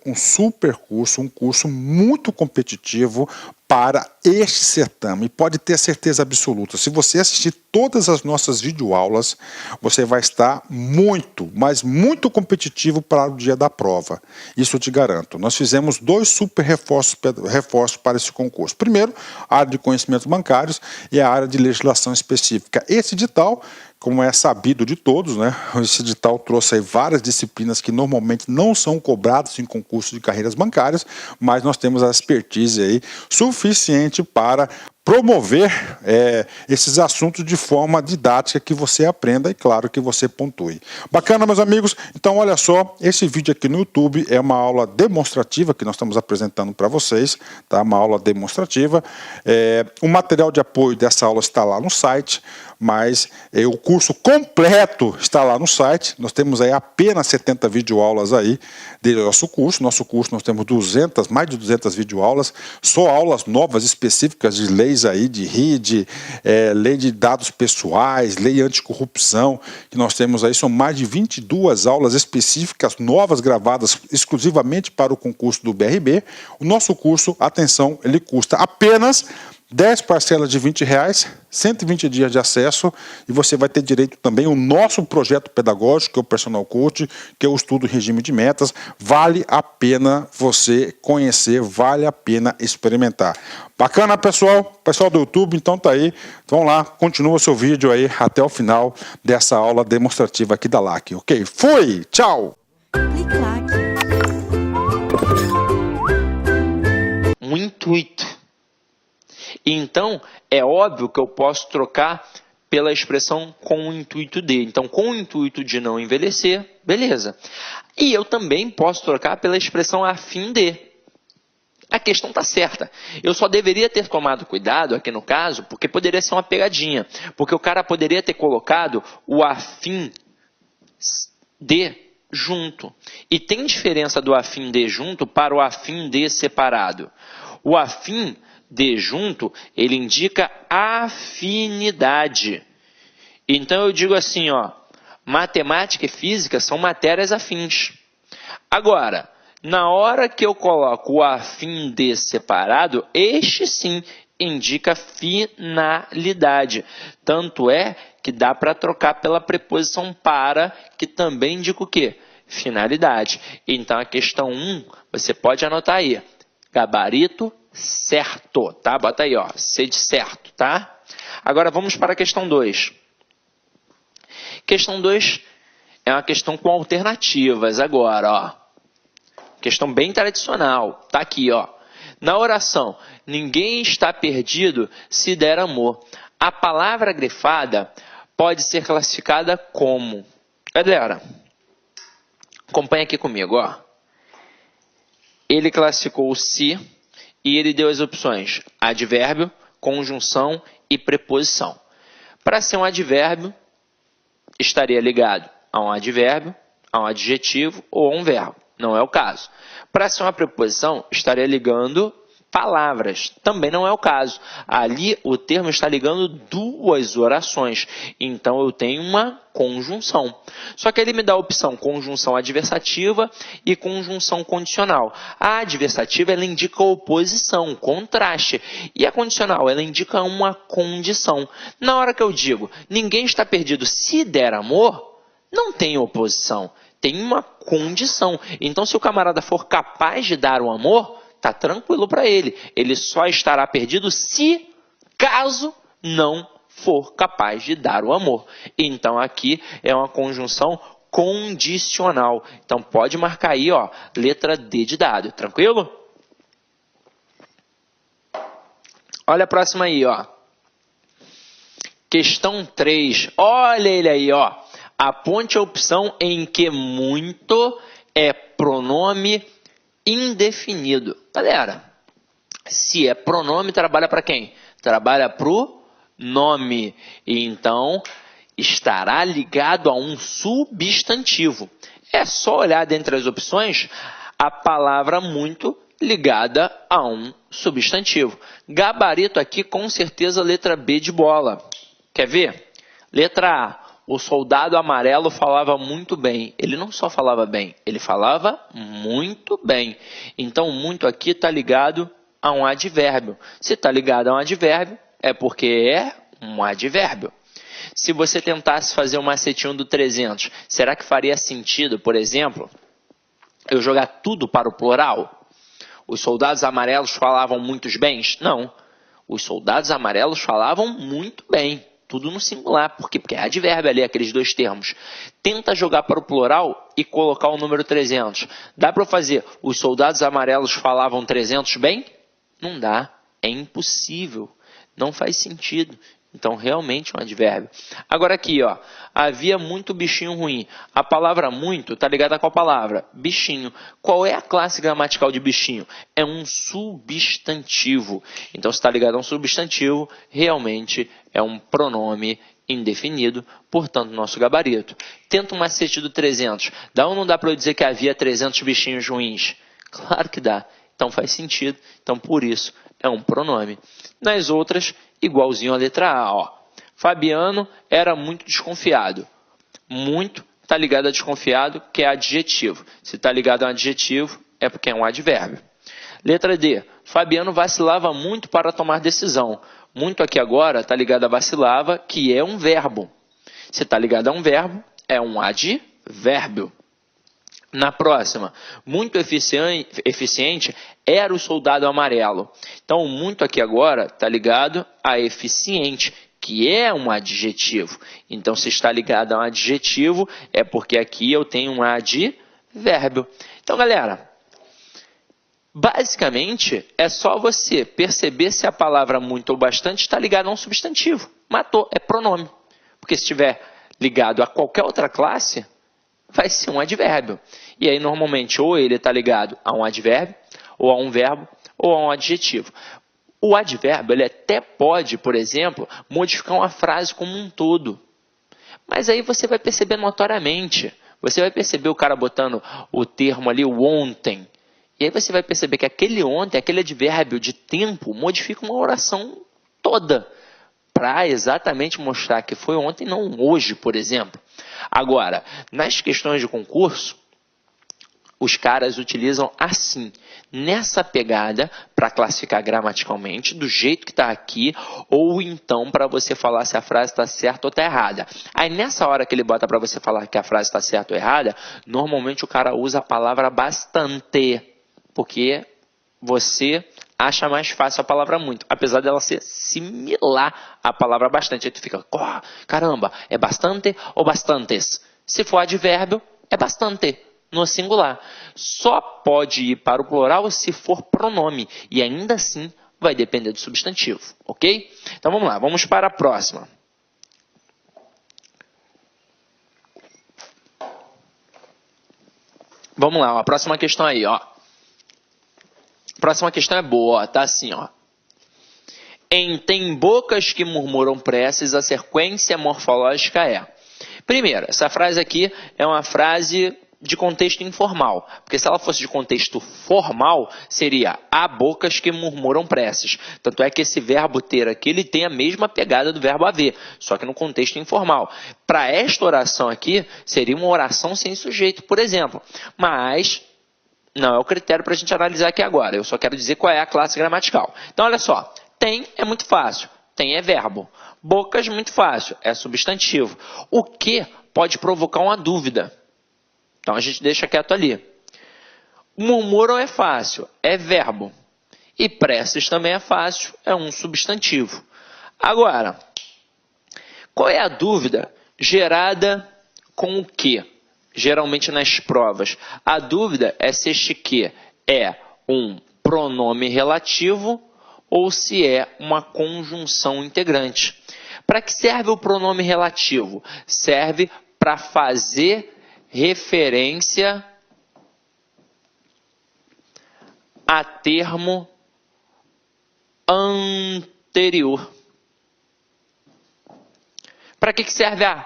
curso, um curso muito competitivo para este certame. Pode ter certeza absoluta, se você assistir todas as nossas videoaulas, você vai estar muito, mas muito competitivo para o dia da prova. Isso eu te garanto. Nós fizemos 2 super reforços para esse concurso. Primeiro, a área de conhecimentos bancários e a área de legislação específica. Esse edital, como é sabido de todos, esse edital trouxe aí várias disciplinas que normalmente não são cobradas em concursos de carreiras bancárias, mas nós temos a expertise aí suficiente para promover esses assuntos de forma didática que você aprenda e, claro, que você pontue. Bacana, meus amigos? Então, olha só, esse vídeo aqui no YouTube é uma aula demonstrativa que nós estamos apresentando para vocês, tá? Uma aula demonstrativa. O material de apoio dessa aula está lá no site, mas o curso completo está lá no site. Nós temos aí apenas 70 videoaulas aí do nosso curso. Nosso curso nós temos mais de 200 videoaulas, só aulas novas específicas de leis aí, de RID, lei de dados pessoais, lei anticorrupção, que nós temos aí, são mais de 22 aulas específicas, novas, gravadas exclusivamente para o concurso do BRB. O nosso curso, atenção, ele custa apenas 10 parcelas de R$20, 120 dias de acesso, e você vai ter direito também ao nosso projeto pedagógico, que é o Personal Coach, que é o estudo regime de metas. Vale a pena você conhecer, vale a pena experimentar. Bacana, pessoal? Pessoal do YouTube, então tá aí. Vamos lá, continua o seu vídeo aí até o final dessa aula demonstrativa aqui da LAC, ok? Fui! Tchau!
Um intuito. Então, é óbvio que eu posso trocar pela expressão com o intuito de. Então, com o intuito de não envelhecer, beleza. E eu também posso trocar pela expressão a fim de. A questão está certa. Eu só deveria ter tomado cuidado aqui no caso, porque poderia ser uma pegadinha. Porque o cara poderia ter colocado o a fim de junto. E tem diferença do a fim de junto para o a fim de separado. O a fim de junto, ele indica afinidade. Então eu digo assim, matemática e física são matérias afins. Agora, na hora que eu coloco o a fim de separado, este sim indica finalidade. Tanto é que dá para trocar pela preposição para, que também indica o quê? Finalidade. Então a questão 1, você pode anotar aí. Gabarito certo, tá? Bota aí, C de certo, tá? Agora vamos para a questão 2. Questão 2 é uma questão com alternativas agora, Questão bem tradicional, tá aqui, Na oração, ninguém está perdido se der amor. A palavra grifada pode ser classificada como... Galera, acompanha aqui comigo, Ele classificou o se e ele deu as opções advérbio, conjunção e preposição. Para ser um advérbio, estaria ligado a um advérbio, a um adjetivo ou a um verbo. Não é o caso. Para ser uma preposição, estaria ligando palavras. Também não é o caso. Ali o termo está ligando duas orações. Então eu tenho uma conjunção. Só que ele me dá a opção conjunção adversativa e conjunção condicional. A adversativa ela indica oposição, contraste. E a condicional ela indica uma condição. Na hora que eu digo ninguém está perdido se der amor, não tem oposição. Tem uma condição. Então se o camarada for capaz de dar o amor, tá tranquilo para ele. Ele só estará perdido se, caso não for capaz de dar o amor. Então aqui é uma conjunção condicional. Então pode marcar aí, ó, letra D de dado. Tranquilo? Olha a próxima aí, ó. Questão 3. Olha ele aí, ó. Aponte a opção em que muito é pronome indefinido. Galera, se é pronome, trabalha para quem? Trabalha para o nome. Então, estará ligado a um substantivo. É só olhar dentre as opções a palavra muito ligada a um substantivo. Gabarito aqui, com certeza, letra B de bola. Quer ver? Letra A. O soldado amarelo falava muito bem. Ele não só falava bem, ele falava muito bem. Então, muito aqui está ligado a um advérbio. Se está ligado a um advérbio, é porque é um advérbio. Se você tentasse fazer um macetinho do 300, será que faria sentido, por exemplo, eu jogar tudo para o plural? Os soldados amarelos falavam muitos bens? Não. Os soldados amarelos falavam muito bem. Tudo no singular. Por quê? Porque é advérbio ali, aqueles dois termos. Tenta jogar para o plural e colocar o número 300. Dá para fazer os soldados amarelos falavam 300 bem? Não dá. É impossível. Não faz sentido. Então, realmente é um advérbio. Agora aqui, ó. Havia muito bichinho ruim. A palavra muito está ligada a qual palavra? Bichinho. Qual é a classe gramatical de bichinho? É um substantivo. Então, se está ligado a um substantivo, realmente é um pronome indefinido, portanto, nosso gabarito. Tenta um macete do 300. Dá ou não dá para eu dizer que havia 300 bichinhos ruins? Claro que dá. Então, faz sentido. Então, por isso, é um pronome. Nas outras, igualzinho a letra A, ó. Fabiano era muito desconfiado. Muito está ligado a desconfiado, que é adjetivo. Se está ligado a um adjetivo, é porque é um advérbio. Letra D. Fabiano vacilava muito para tomar decisão. Muito aqui agora está ligado a vacilava, que é um verbo. Se está ligado a um verbo, é um advérbio. Na próxima, muito eficiente era o soldado amarelo. Então, muito aqui agora está ligado a eficiente, que é um adjetivo. Então, se está ligado a um adjetivo, é porque aqui eu tenho um advérbio. Então, galera, basicamente é só você perceber se a palavra muito ou bastante está ligada a um substantivo. Matou, é pronome. Porque se estiver ligado a qualquer outra classe, vai ser um advérbio. E aí, normalmente, ou ele está ligado a um advérbio, ou a um verbo, ou a um adjetivo. O advérbio, ele até pode, por exemplo, modificar uma frase como um todo. Mas aí você vai perceber notoriamente. Você vai perceber o cara botando o termo ali, o ontem. E aí você vai perceber que aquele ontem, aquele advérbio de tempo, modifica uma oração toda. Para exatamente mostrar que foi ontem, não hoje, por exemplo. Agora, nas questões de concurso, os caras utilizam assim, nessa pegada, para classificar gramaticalmente, do jeito que está aqui, ou então para você falar se a frase está certa ou está errada. Aí nessa hora que ele bota para você falar que a frase está certa ou errada, normalmente o cara usa a palavra bastante, porque você acha mais fácil a palavra muito, apesar dela ser similar à palavra bastante. Aí tu fica, oh, caramba, é bastante ou bastantes? Se for advérbio, é bastante, no singular. Só pode ir para o plural se for pronome, e ainda assim vai depender do substantivo, ok? Então vamos lá, vamos para a próxima. Vamos lá, ó, a próxima questão aí, ó. A próxima questão é boa, ó, tá assim, ó. Em tem bocas que murmuram preces, a sequência morfológica é. Primeiro, essa frase aqui é uma frase de contexto informal, porque se ela fosse de contexto formal, seria há bocas que murmuram preces. Tanto é que esse verbo ter aqui, ele tem a mesma pegada do verbo haver, só que no contexto informal. Para esta oração aqui, seria uma oração sem sujeito, por exemplo. Mas não é o critério para a gente analisar aqui agora, eu só quero dizer qual é a classe gramatical. Então, olha só, tem é muito fácil, tem é verbo. Bocas, muito fácil, é substantivo. O que pode provocar uma dúvida? Então, a gente deixa quieto ali. Murmuram é fácil, é verbo. E preces também é fácil, é um substantivo. Agora, qual é a dúvida gerada com o que? Geralmente nas provas. A dúvida é se este que é um pronome relativo ou se é uma conjunção integrante. Para que serve o pronome relativo? Serve para fazer referência a termo anterior. Para que serve a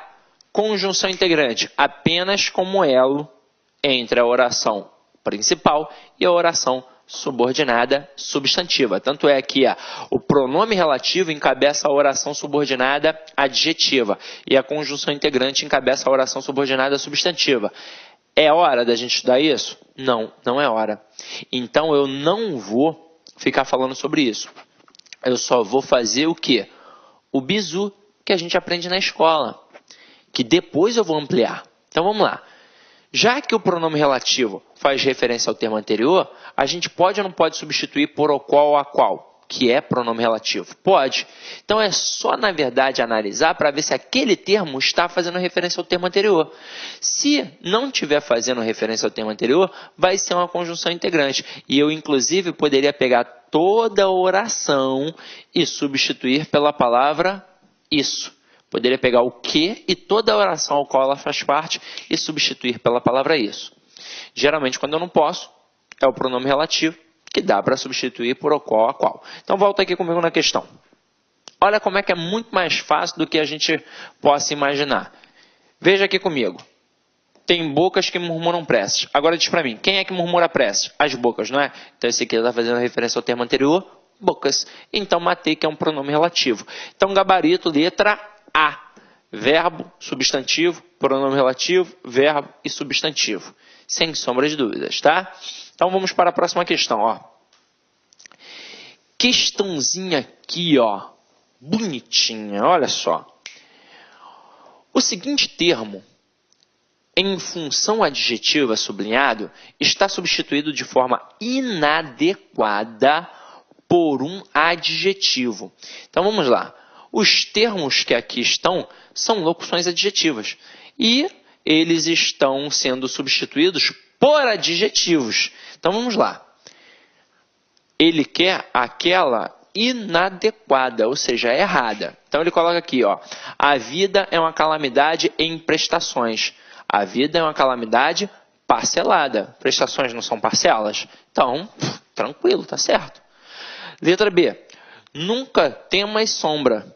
conjunção integrante? Apenas como elo entre a oração principal e a oração subordinada substantiva. Tanto é que o pronome relativo encabeça a oração subordinada adjetiva e a conjunção integrante encabeça a oração subordinada substantiva. É hora da gente estudar isso? Não, não é hora. Então eu não vou ficar falando sobre isso. Eu só vou fazer o quê? O bizu que a gente aprende na escola, que depois eu vou ampliar. Então vamos lá. Já que o pronome relativo faz referência ao termo anterior, a gente pode ou não pode substituir por o qual ou a qual, que é pronome relativo? Pode. Então é só, na verdade, analisar para ver se aquele termo está fazendo referência ao termo anterior. Se não estiver fazendo referência ao termo anterior, vai ser uma conjunção integrante. E eu, inclusive, poderia pegar toda a oração e substituir pela palavra isso. Poderia pegar o que e toda a oração ao qual ela faz parte e substituir pela palavra isso. Geralmente, quando eu não posso, é o pronome relativo, que dá para substituir por o qual a qual. Então, volta aqui comigo na questão. Olha como é que é muito mais fácil do que a gente possa imaginar. Veja aqui comigo. Tem bocas que murmuram preces. Agora diz para mim, quem é que murmura preces? As bocas, não é? Então, esse aqui está fazendo referência ao termo anterior, bocas. Então, matei que é um pronome relativo. Então, gabarito, letra A. Verbo, substantivo, pronome relativo, verbo e substantivo. Sem sombra de dúvidas, tá? Então, vamos para a próxima questão, ó. Questãozinha aqui, ó. Bonitinha, olha só. O seguinte termo, em função adjetiva sublinhado, está substituído de forma inadequada por um adjetivo. Então, vamos lá. Os termos que aqui estão são locuções adjetivas. E eles estão sendo substituídos por adjetivos. Então, vamos lá. Ele quer aquela inadequada, ou seja, errada. Então, ele coloca aqui, ó. A vida é uma calamidade em prestações. A vida é uma calamidade parcelada. Prestações não são parcelas? Então, tranquilo, tá certo. Letra B. Nunca temas sombra.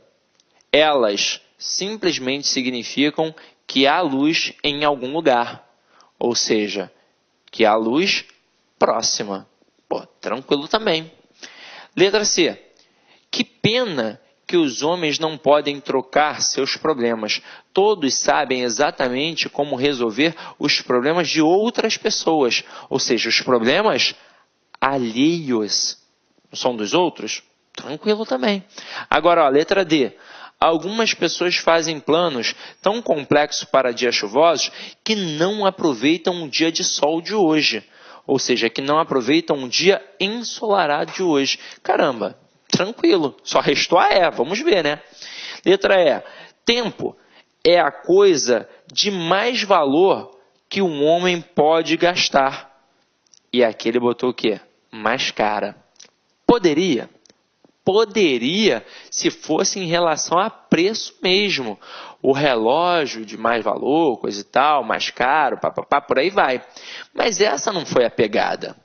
Elas simplesmente significam que há luz em algum lugar. Ou seja, que há luz próxima. Pô, tranquilo também. Letra C. Que pena que os homens não podem trocar seus problemas. Todos sabem exatamente como resolver os problemas de outras pessoas. Ou seja, os problemas alheios. Não são dos outros? Tranquilo também. Agora, ó, letra D. Algumas pessoas fazem planos tão complexos para dias chuvosos que não aproveitam o dia de sol de hoje. Ou seja, que não aproveitam um dia ensolarado de hoje. Caramba, tranquilo. Só restou a E, vamos ver, né? Letra E. Tempo é a coisa de mais valor que um homem pode gastar. E aqui ele botou o quê? Mais cara. Poderia? Poderia, se fosse em relação a preço mesmo. O relógio de mais valor, coisa e tal, mais caro, papapá, por aí vai. Mas essa não foi a pegada.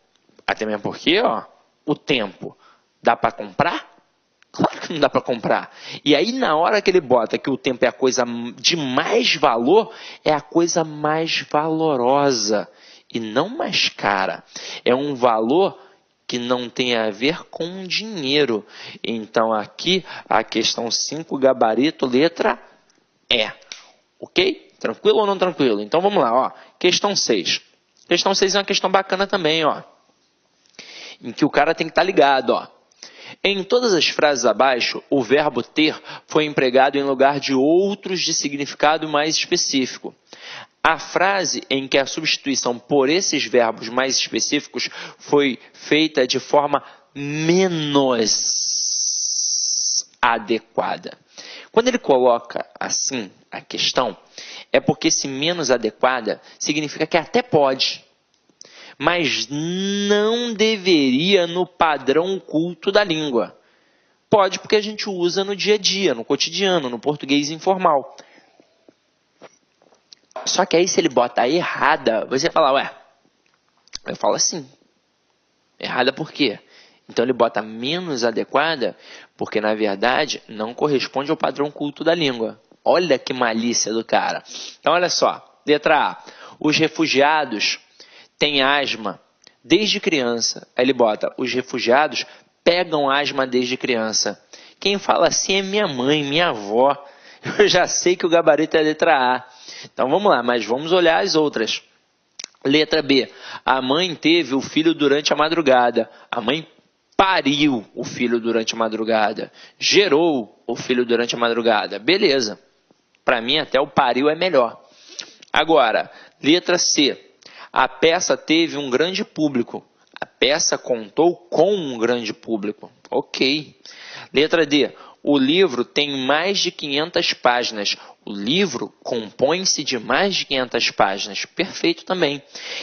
Até mesmo porque, ó, o tempo dá para comprar? Claro que não dá para comprar. E aí, na hora que ele bota que o tempo é a coisa de mais valor, é a coisa mais valorosa e não mais cara. É um valor que não tem a ver com dinheiro. Então, aqui, a questão 5, gabarito, letra E. Ok? Tranquilo ou não tranquilo? Então, vamos lá. Ó. Questão 6. Questão 6 é uma questão bacana também, ó, em que o cara tem que estar ligado, ó. Em todas as frases abaixo, o verbo ter foi empregado em lugar de outros de significado mais específico. A frase em que a substituição por esses verbos mais específicos foi feita de forma menos adequada. Quando ele coloca assim a questão, é porque esse menos adequada significa que até pode, mas não deveria no padrão culto da língua. Pode porque a gente usa no dia a dia, no cotidiano, no português informal. Só que aí se ele bota errada, você fala, ué, eu falo assim. Errada por quê? Então ele bota menos adequada porque na verdade não corresponde ao padrão culto da língua. Olha que malícia do cara. Então olha só, letra A. Os refugiados têm asma desde criança. Aí ele bota, os refugiados pegam asma desde criança. Quem fala assim é minha mãe, minha avó. Eu já sei que o gabarito é a letra A. Então vamos lá, mas vamos olhar as outras. Letra B. A mãe teve o filho durante a madrugada. A mãe pariu o filho durante a madrugada. Gerou o filho durante a madrugada. Beleza. Para mim até o pariu é melhor. Agora, letra C. A peça teve um grande público. A peça contou com um grande público. Ok. Letra D. O livro tem mais de 500 páginas. O livro compõe-se de mais de 500 páginas. Perfeito também.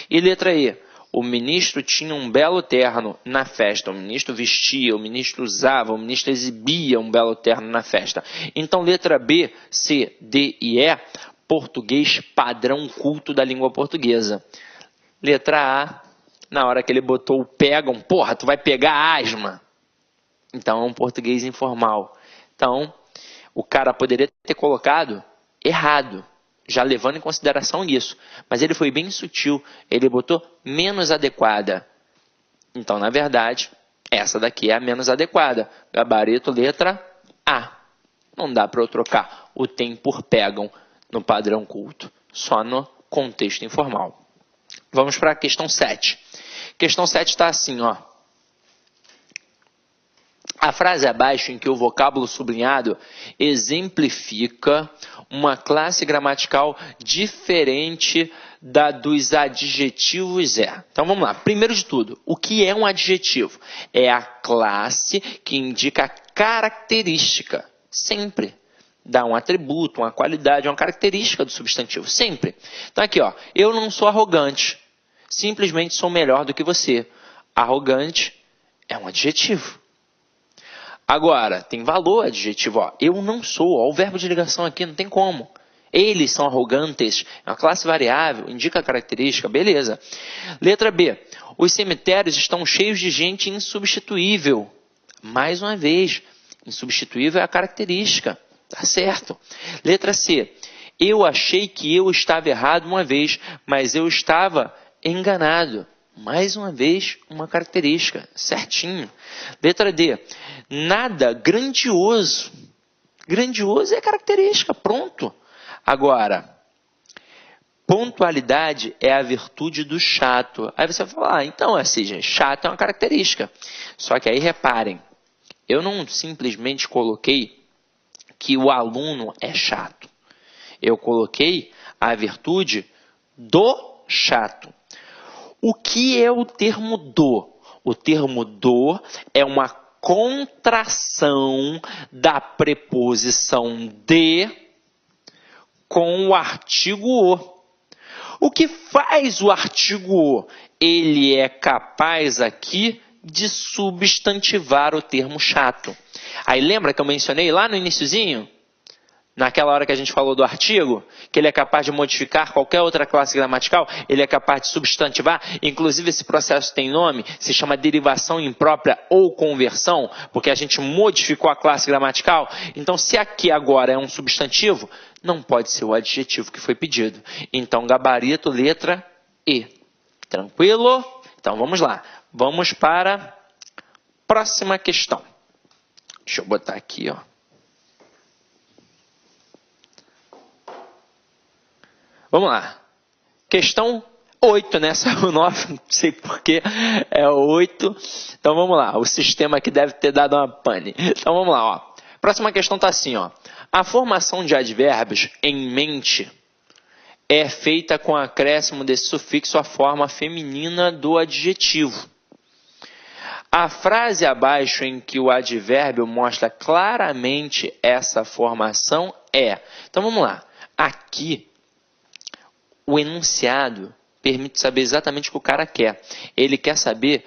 E letra E. O ministro tinha um belo terno na festa. O ministro vestia, o ministro usava, o ministro exibia um belo terno na festa. Então, letra B, C, D e E, português padrão culto da língua portuguesa. Letra A, na hora que ele botou o pegam, porra, tu vai pegar asma. Então, é um português informal. Então, o cara poderia ter colocado errado, já levando em consideração isso. Mas ele foi bem sutil, ele botou menos adequada. Então, na verdade, essa daqui é a menos adequada. Gabarito, letra A. Não dá para eu trocar o tem por pegam no padrão culto, só no contexto informal. Vamos para a questão 7. Questão 7 está assim, ó. A frase abaixo em que o vocábulo sublinhado exemplifica uma classe gramatical diferente da dos adjetivos é. Então vamos lá. Primeiro de tudo, o que é um adjetivo? É a classe que indica a característica. Sempre. Dá um atributo, uma qualidade, uma característica do substantivo. Sempre. Então aqui, ó. Eu não sou arrogante. Simplesmente sou melhor do que você. Arrogante é um adjetivo. Agora, tem valor adjetivo. Ó. Eu não sou. Ó, o verbo de ligação aqui não tem como. Eles são arrogantes. É uma classe variável. Indica a característica. Beleza. Letra B. Os cemitérios estão cheios de gente insubstituível. Mais uma vez. Insubstituível é a característica. Tá certo. Letra C. Eu achei que eu estava errado uma vez, mas eu estava enganado. Mais uma vez, uma característica. Certinho. Letra D. Nada grandioso. Grandioso é característica. Pronto. Agora, pontualidade é a virtude do chato. Aí você vai falar, então, assim, gente, chato é uma característica. Só que aí, reparem, eu não simplesmente coloquei que o aluno é chato. Eu coloquei a virtude do chato. O que é o termo do? O termo do é uma contração da preposição de com o artigo o. O que faz o artigo o? Ele é capaz aqui de substantivar o termo chato. Aí lembra que eu mencionei lá no iniciozinho? naquela hora que a gente falou do artigo, que ele é capaz de modificar qualquer outra classe gramatical, ele é capaz de substantivar, inclusive esse processo tem nome, se chama derivação imprópria ou conversão, porque a gente modificou a classe gramatical. Então, se aqui agora é um substantivo, não pode ser o adjetivo que foi pedido. Então, gabarito, letra E. Tranquilo? Então, vamos lá. Vamos para a próxima questão. Deixa eu botar aqui, ó. Vamos lá. Questão 8, né? Saiu 9, não sei porquê. É 8. Então, vamos lá. O sistema aqui deve ter dado uma pane. Então, vamos lá, ó. Próxima questão está assim, ó. A formação de advérbios em mente é feita com acréscimo desse sufixo à forma feminina do adjetivo. A frase abaixo em que o advérbio mostra claramente essa formação é... Então, vamos lá. Aqui, o enunciado permite saber exatamente o que o cara quer. Ele quer saber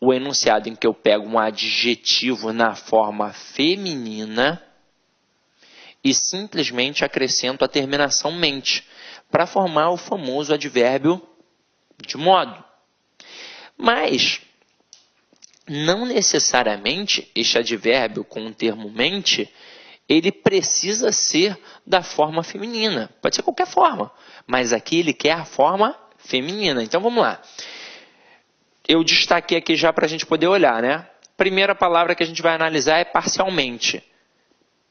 o enunciado em que eu pego um adjetivo na forma feminina e simplesmente acrescento a terminação mente para formar o famoso advérbio de modo. Mas não necessariamente este advérbio com o termo mente, ele precisa ser da forma feminina. Pode ser qualquer forma, mas aqui ele quer a forma feminina. Então vamos lá. Eu destaquei aqui já para a gente poder olhar, né? Primeira palavra que a gente vai analisar é parcialmente.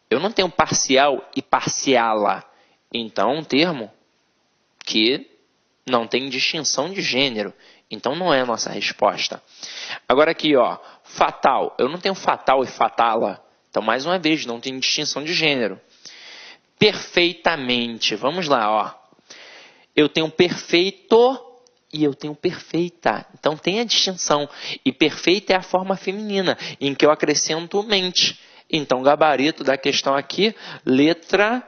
Eu não tenho parcial e parciala. Então, um termo que não tem distinção de gênero. Então, não é a nossa resposta. Agora aqui, ó, fatal. Eu não tenho fatal e fatala. Então, mais uma vez, não tem distinção de gênero. Perfeitamente. Vamos lá, ó. Eu tenho perfeito e eu tenho perfeita. Então, tem a distinção. E perfeita é a forma feminina, em que eu acrescento mente. Então, gabarito da questão aqui, letra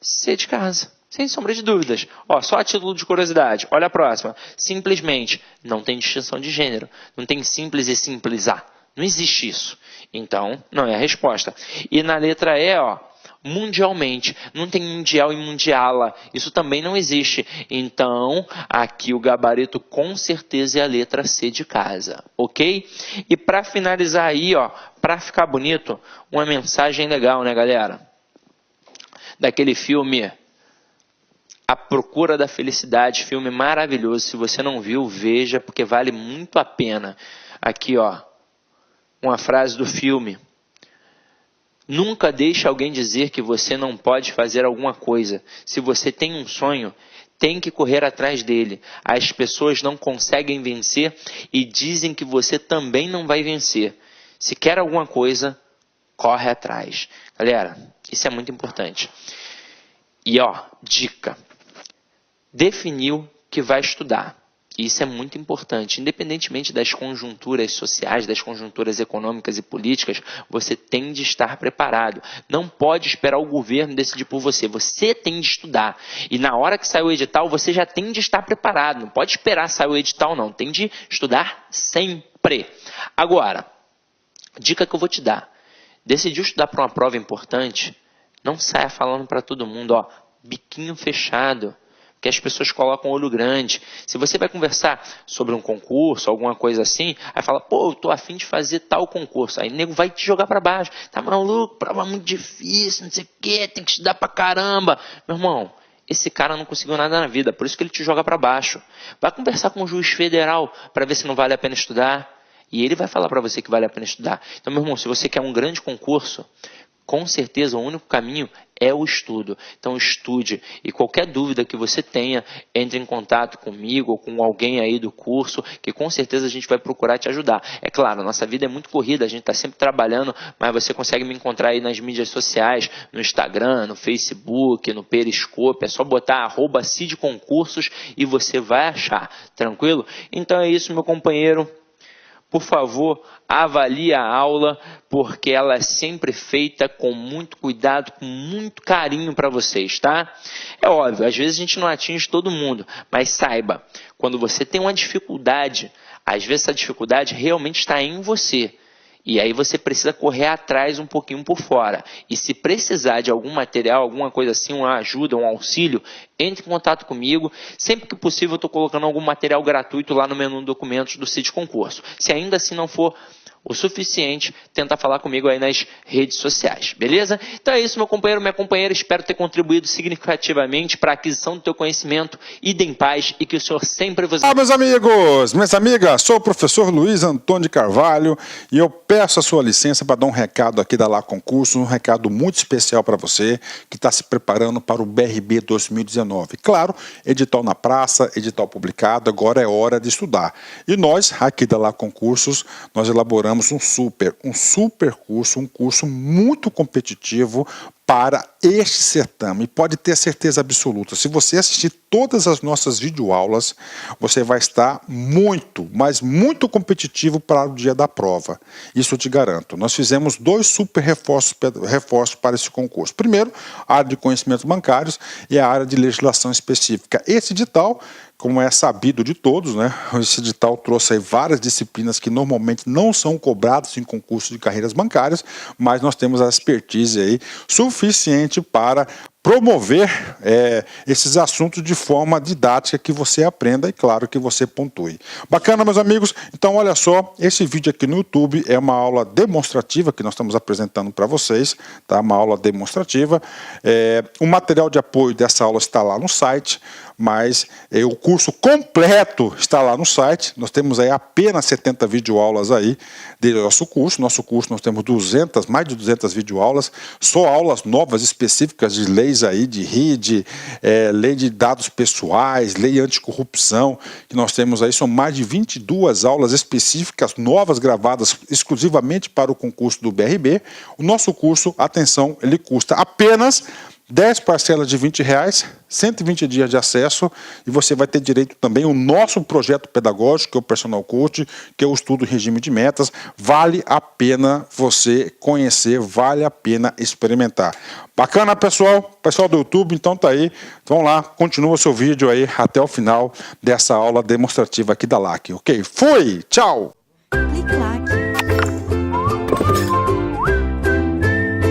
C de casa. Sem sombra de dúvidas. Ó, só a título de curiosidade. Olha a próxima. Simplesmente. Não tem distinção de gênero. Não tem simples e simples A. Não existe isso. Então, não é a resposta. E na letra E, ó, mundialmente. Não tem mundial e mundiala. Isso também não existe. Então, aqui o gabarito com certeza é a letra C de casa. Ok? E para finalizar aí, ó, para ficar bonito, uma mensagem legal, né, galera? Daquele filme A Procura da Felicidade, filme maravilhoso. Se você não viu, veja, porque vale muito a pena. Aqui, ó, uma frase do filme. Nunca deixe alguém dizer que você não pode fazer alguma coisa. Se você tem um sonho, tem que correr atrás dele. As pessoas não conseguem vencer e dizem que você também não vai vencer. Se quer alguma coisa, corre atrás. Galera, isso é muito importante. E ó, dica. Definiu que vai estudar. Isso é muito importante. Independentemente das conjunturas sociais, das conjunturas econômicas e políticas, você tem de estar preparado. Não pode esperar o governo decidir por você. Você tem de estudar. E na hora que sair o edital, você já tem de estar preparado. Não pode esperar sair o edital, não. Tem de estudar sempre. Agora, dica que eu vou te dar. Decidiu estudar para uma prova importante? Não saia falando para todo mundo, ó, biquinho fechado. Que as pessoas colocam olho grande. Se você vai conversar sobre um concurso, alguma coisa assim, aí fala, pô, eu tô afim de fazer tal concurso. Aí o nego vai te jogar para baixo. Tá maluco, prova muito difícil, não sei o quê, tem que estudar pra caramba. Meu irmão, esse cara não conseguiu nada na vida, por isso que ele te joga para baixo. Vai conversar com o juiz federal para ver se não vale a pena estudar. E ele vai falar para você que vale a pena estudar. Então, meu irmão, se você quer um grande concurso, com certeza o único caminho é o estudo. Então estude. E qualquer dúvida que você tenha, entre em contato comigo ou com alguém aí do curso, que com certeza a gente vai procurar te ajudar. É claro, nossa vida é muito corrida, a gente está sempre trabalhando, mas você consegue me encontrar aí nas mídias sociais, no Instagram, no Facebook, no Periscope. É só botar @CIDConcursos e você vai achar. Tranquilo? Então é isso, meu companheiro. Por favor, avalie a aula, porque ela é sempre feita com muito cuidado, com muito carinho para vocês, tá? É óbvio, às vezes a gente não atinge todo mundo, mas saiba, quando você tem uma dificuldade, às vezes essa dificuldade realmente está em você. E aí você precisa correr atrás um pouquinho por fora. E se precisar de algum material, alguma coisa assim, uma ajuda, um auxílio, entre em contato comigo. Sempre que possível eu estou colocando algum material gratuito lá no menu documentos do Cid Concurso. Se ainda assim não for o suficiente, tenta falar comigo aí nas redes sociais, beleza? Então é isso, meu companheiro, minha companheira, espero ter contribuído significativamente para a aquisição do teu conhecimento. Ide em paz e que o Senhor sempre vos...
Olá, meus amigos, minhas amigas, sou o professor Luiz Antônio de Carvalho e eu peço a sua licença para dar um recado aqui da Lá Concurso, um recado muito especial para você que está se preparando para o BRB 2019. Claro, edital na praça, edital publicado, agora é hora de estudar. E nós, aqui da Lá Concursos, nós elaboramos um super curso, um curso muito competitivo para este certame. Pode ter certeza absoluta, se você assistir todas as nossas videoaulas, você vai estar muito, mas muito competitivo para o dia da prova. Isso eu te garanto. Nós fizemos 2 super reforços para esse concurso. Primeiro, a área de conhecimentos bancários e a área de legislação específica. Esse edital, como é sabido de todos, né? Esse edital trouxe aí várias disciplinas que normalmente não são cobradas em concursos de carreiras bancárias, mas nós temos a expertise aí suficiente para promover esses assuntos de forma didática, que você aprenda e, claro, que você pontue. Bacana, meus amigos? Então, olha só, esse vídeo aqui no YouTube é uma aula demonstrativa que nós estamos apresentando para vocês, tá? Uma aula demonstrativa. O material de apoio dessa aula está lá no site, mas o curso completo está lá no site. Nós temos aí apenas 70 videoaulas aí do nosso curso. Nosso curso nós temos mais de 200 videoaulas, só aulas novas específicas de leis aí, de RID, lei de dados pessoais, lei anticorrupção, que nós temos aí, são mais de 22 aulas específicas, novas, gravadas exclusivamente para o concurso do BRB. O nosso curso, atenção, ele custa apenas 10 parcelas de R$20, 120 dias de acesso, e você vai ter direito também ao nosso projeto pedagógico, que é o Personal Coach, que é o estudo regime de metas. Vale a pena você conhecer, vale a pena experimentar. Bacana, pessoal? Pessoal do YouTube, então tá aí. Vamos lá, continua o seu vídeo aí até o final dessa aula demonstrativa aqui da LAC, ok? Fui! Tchau!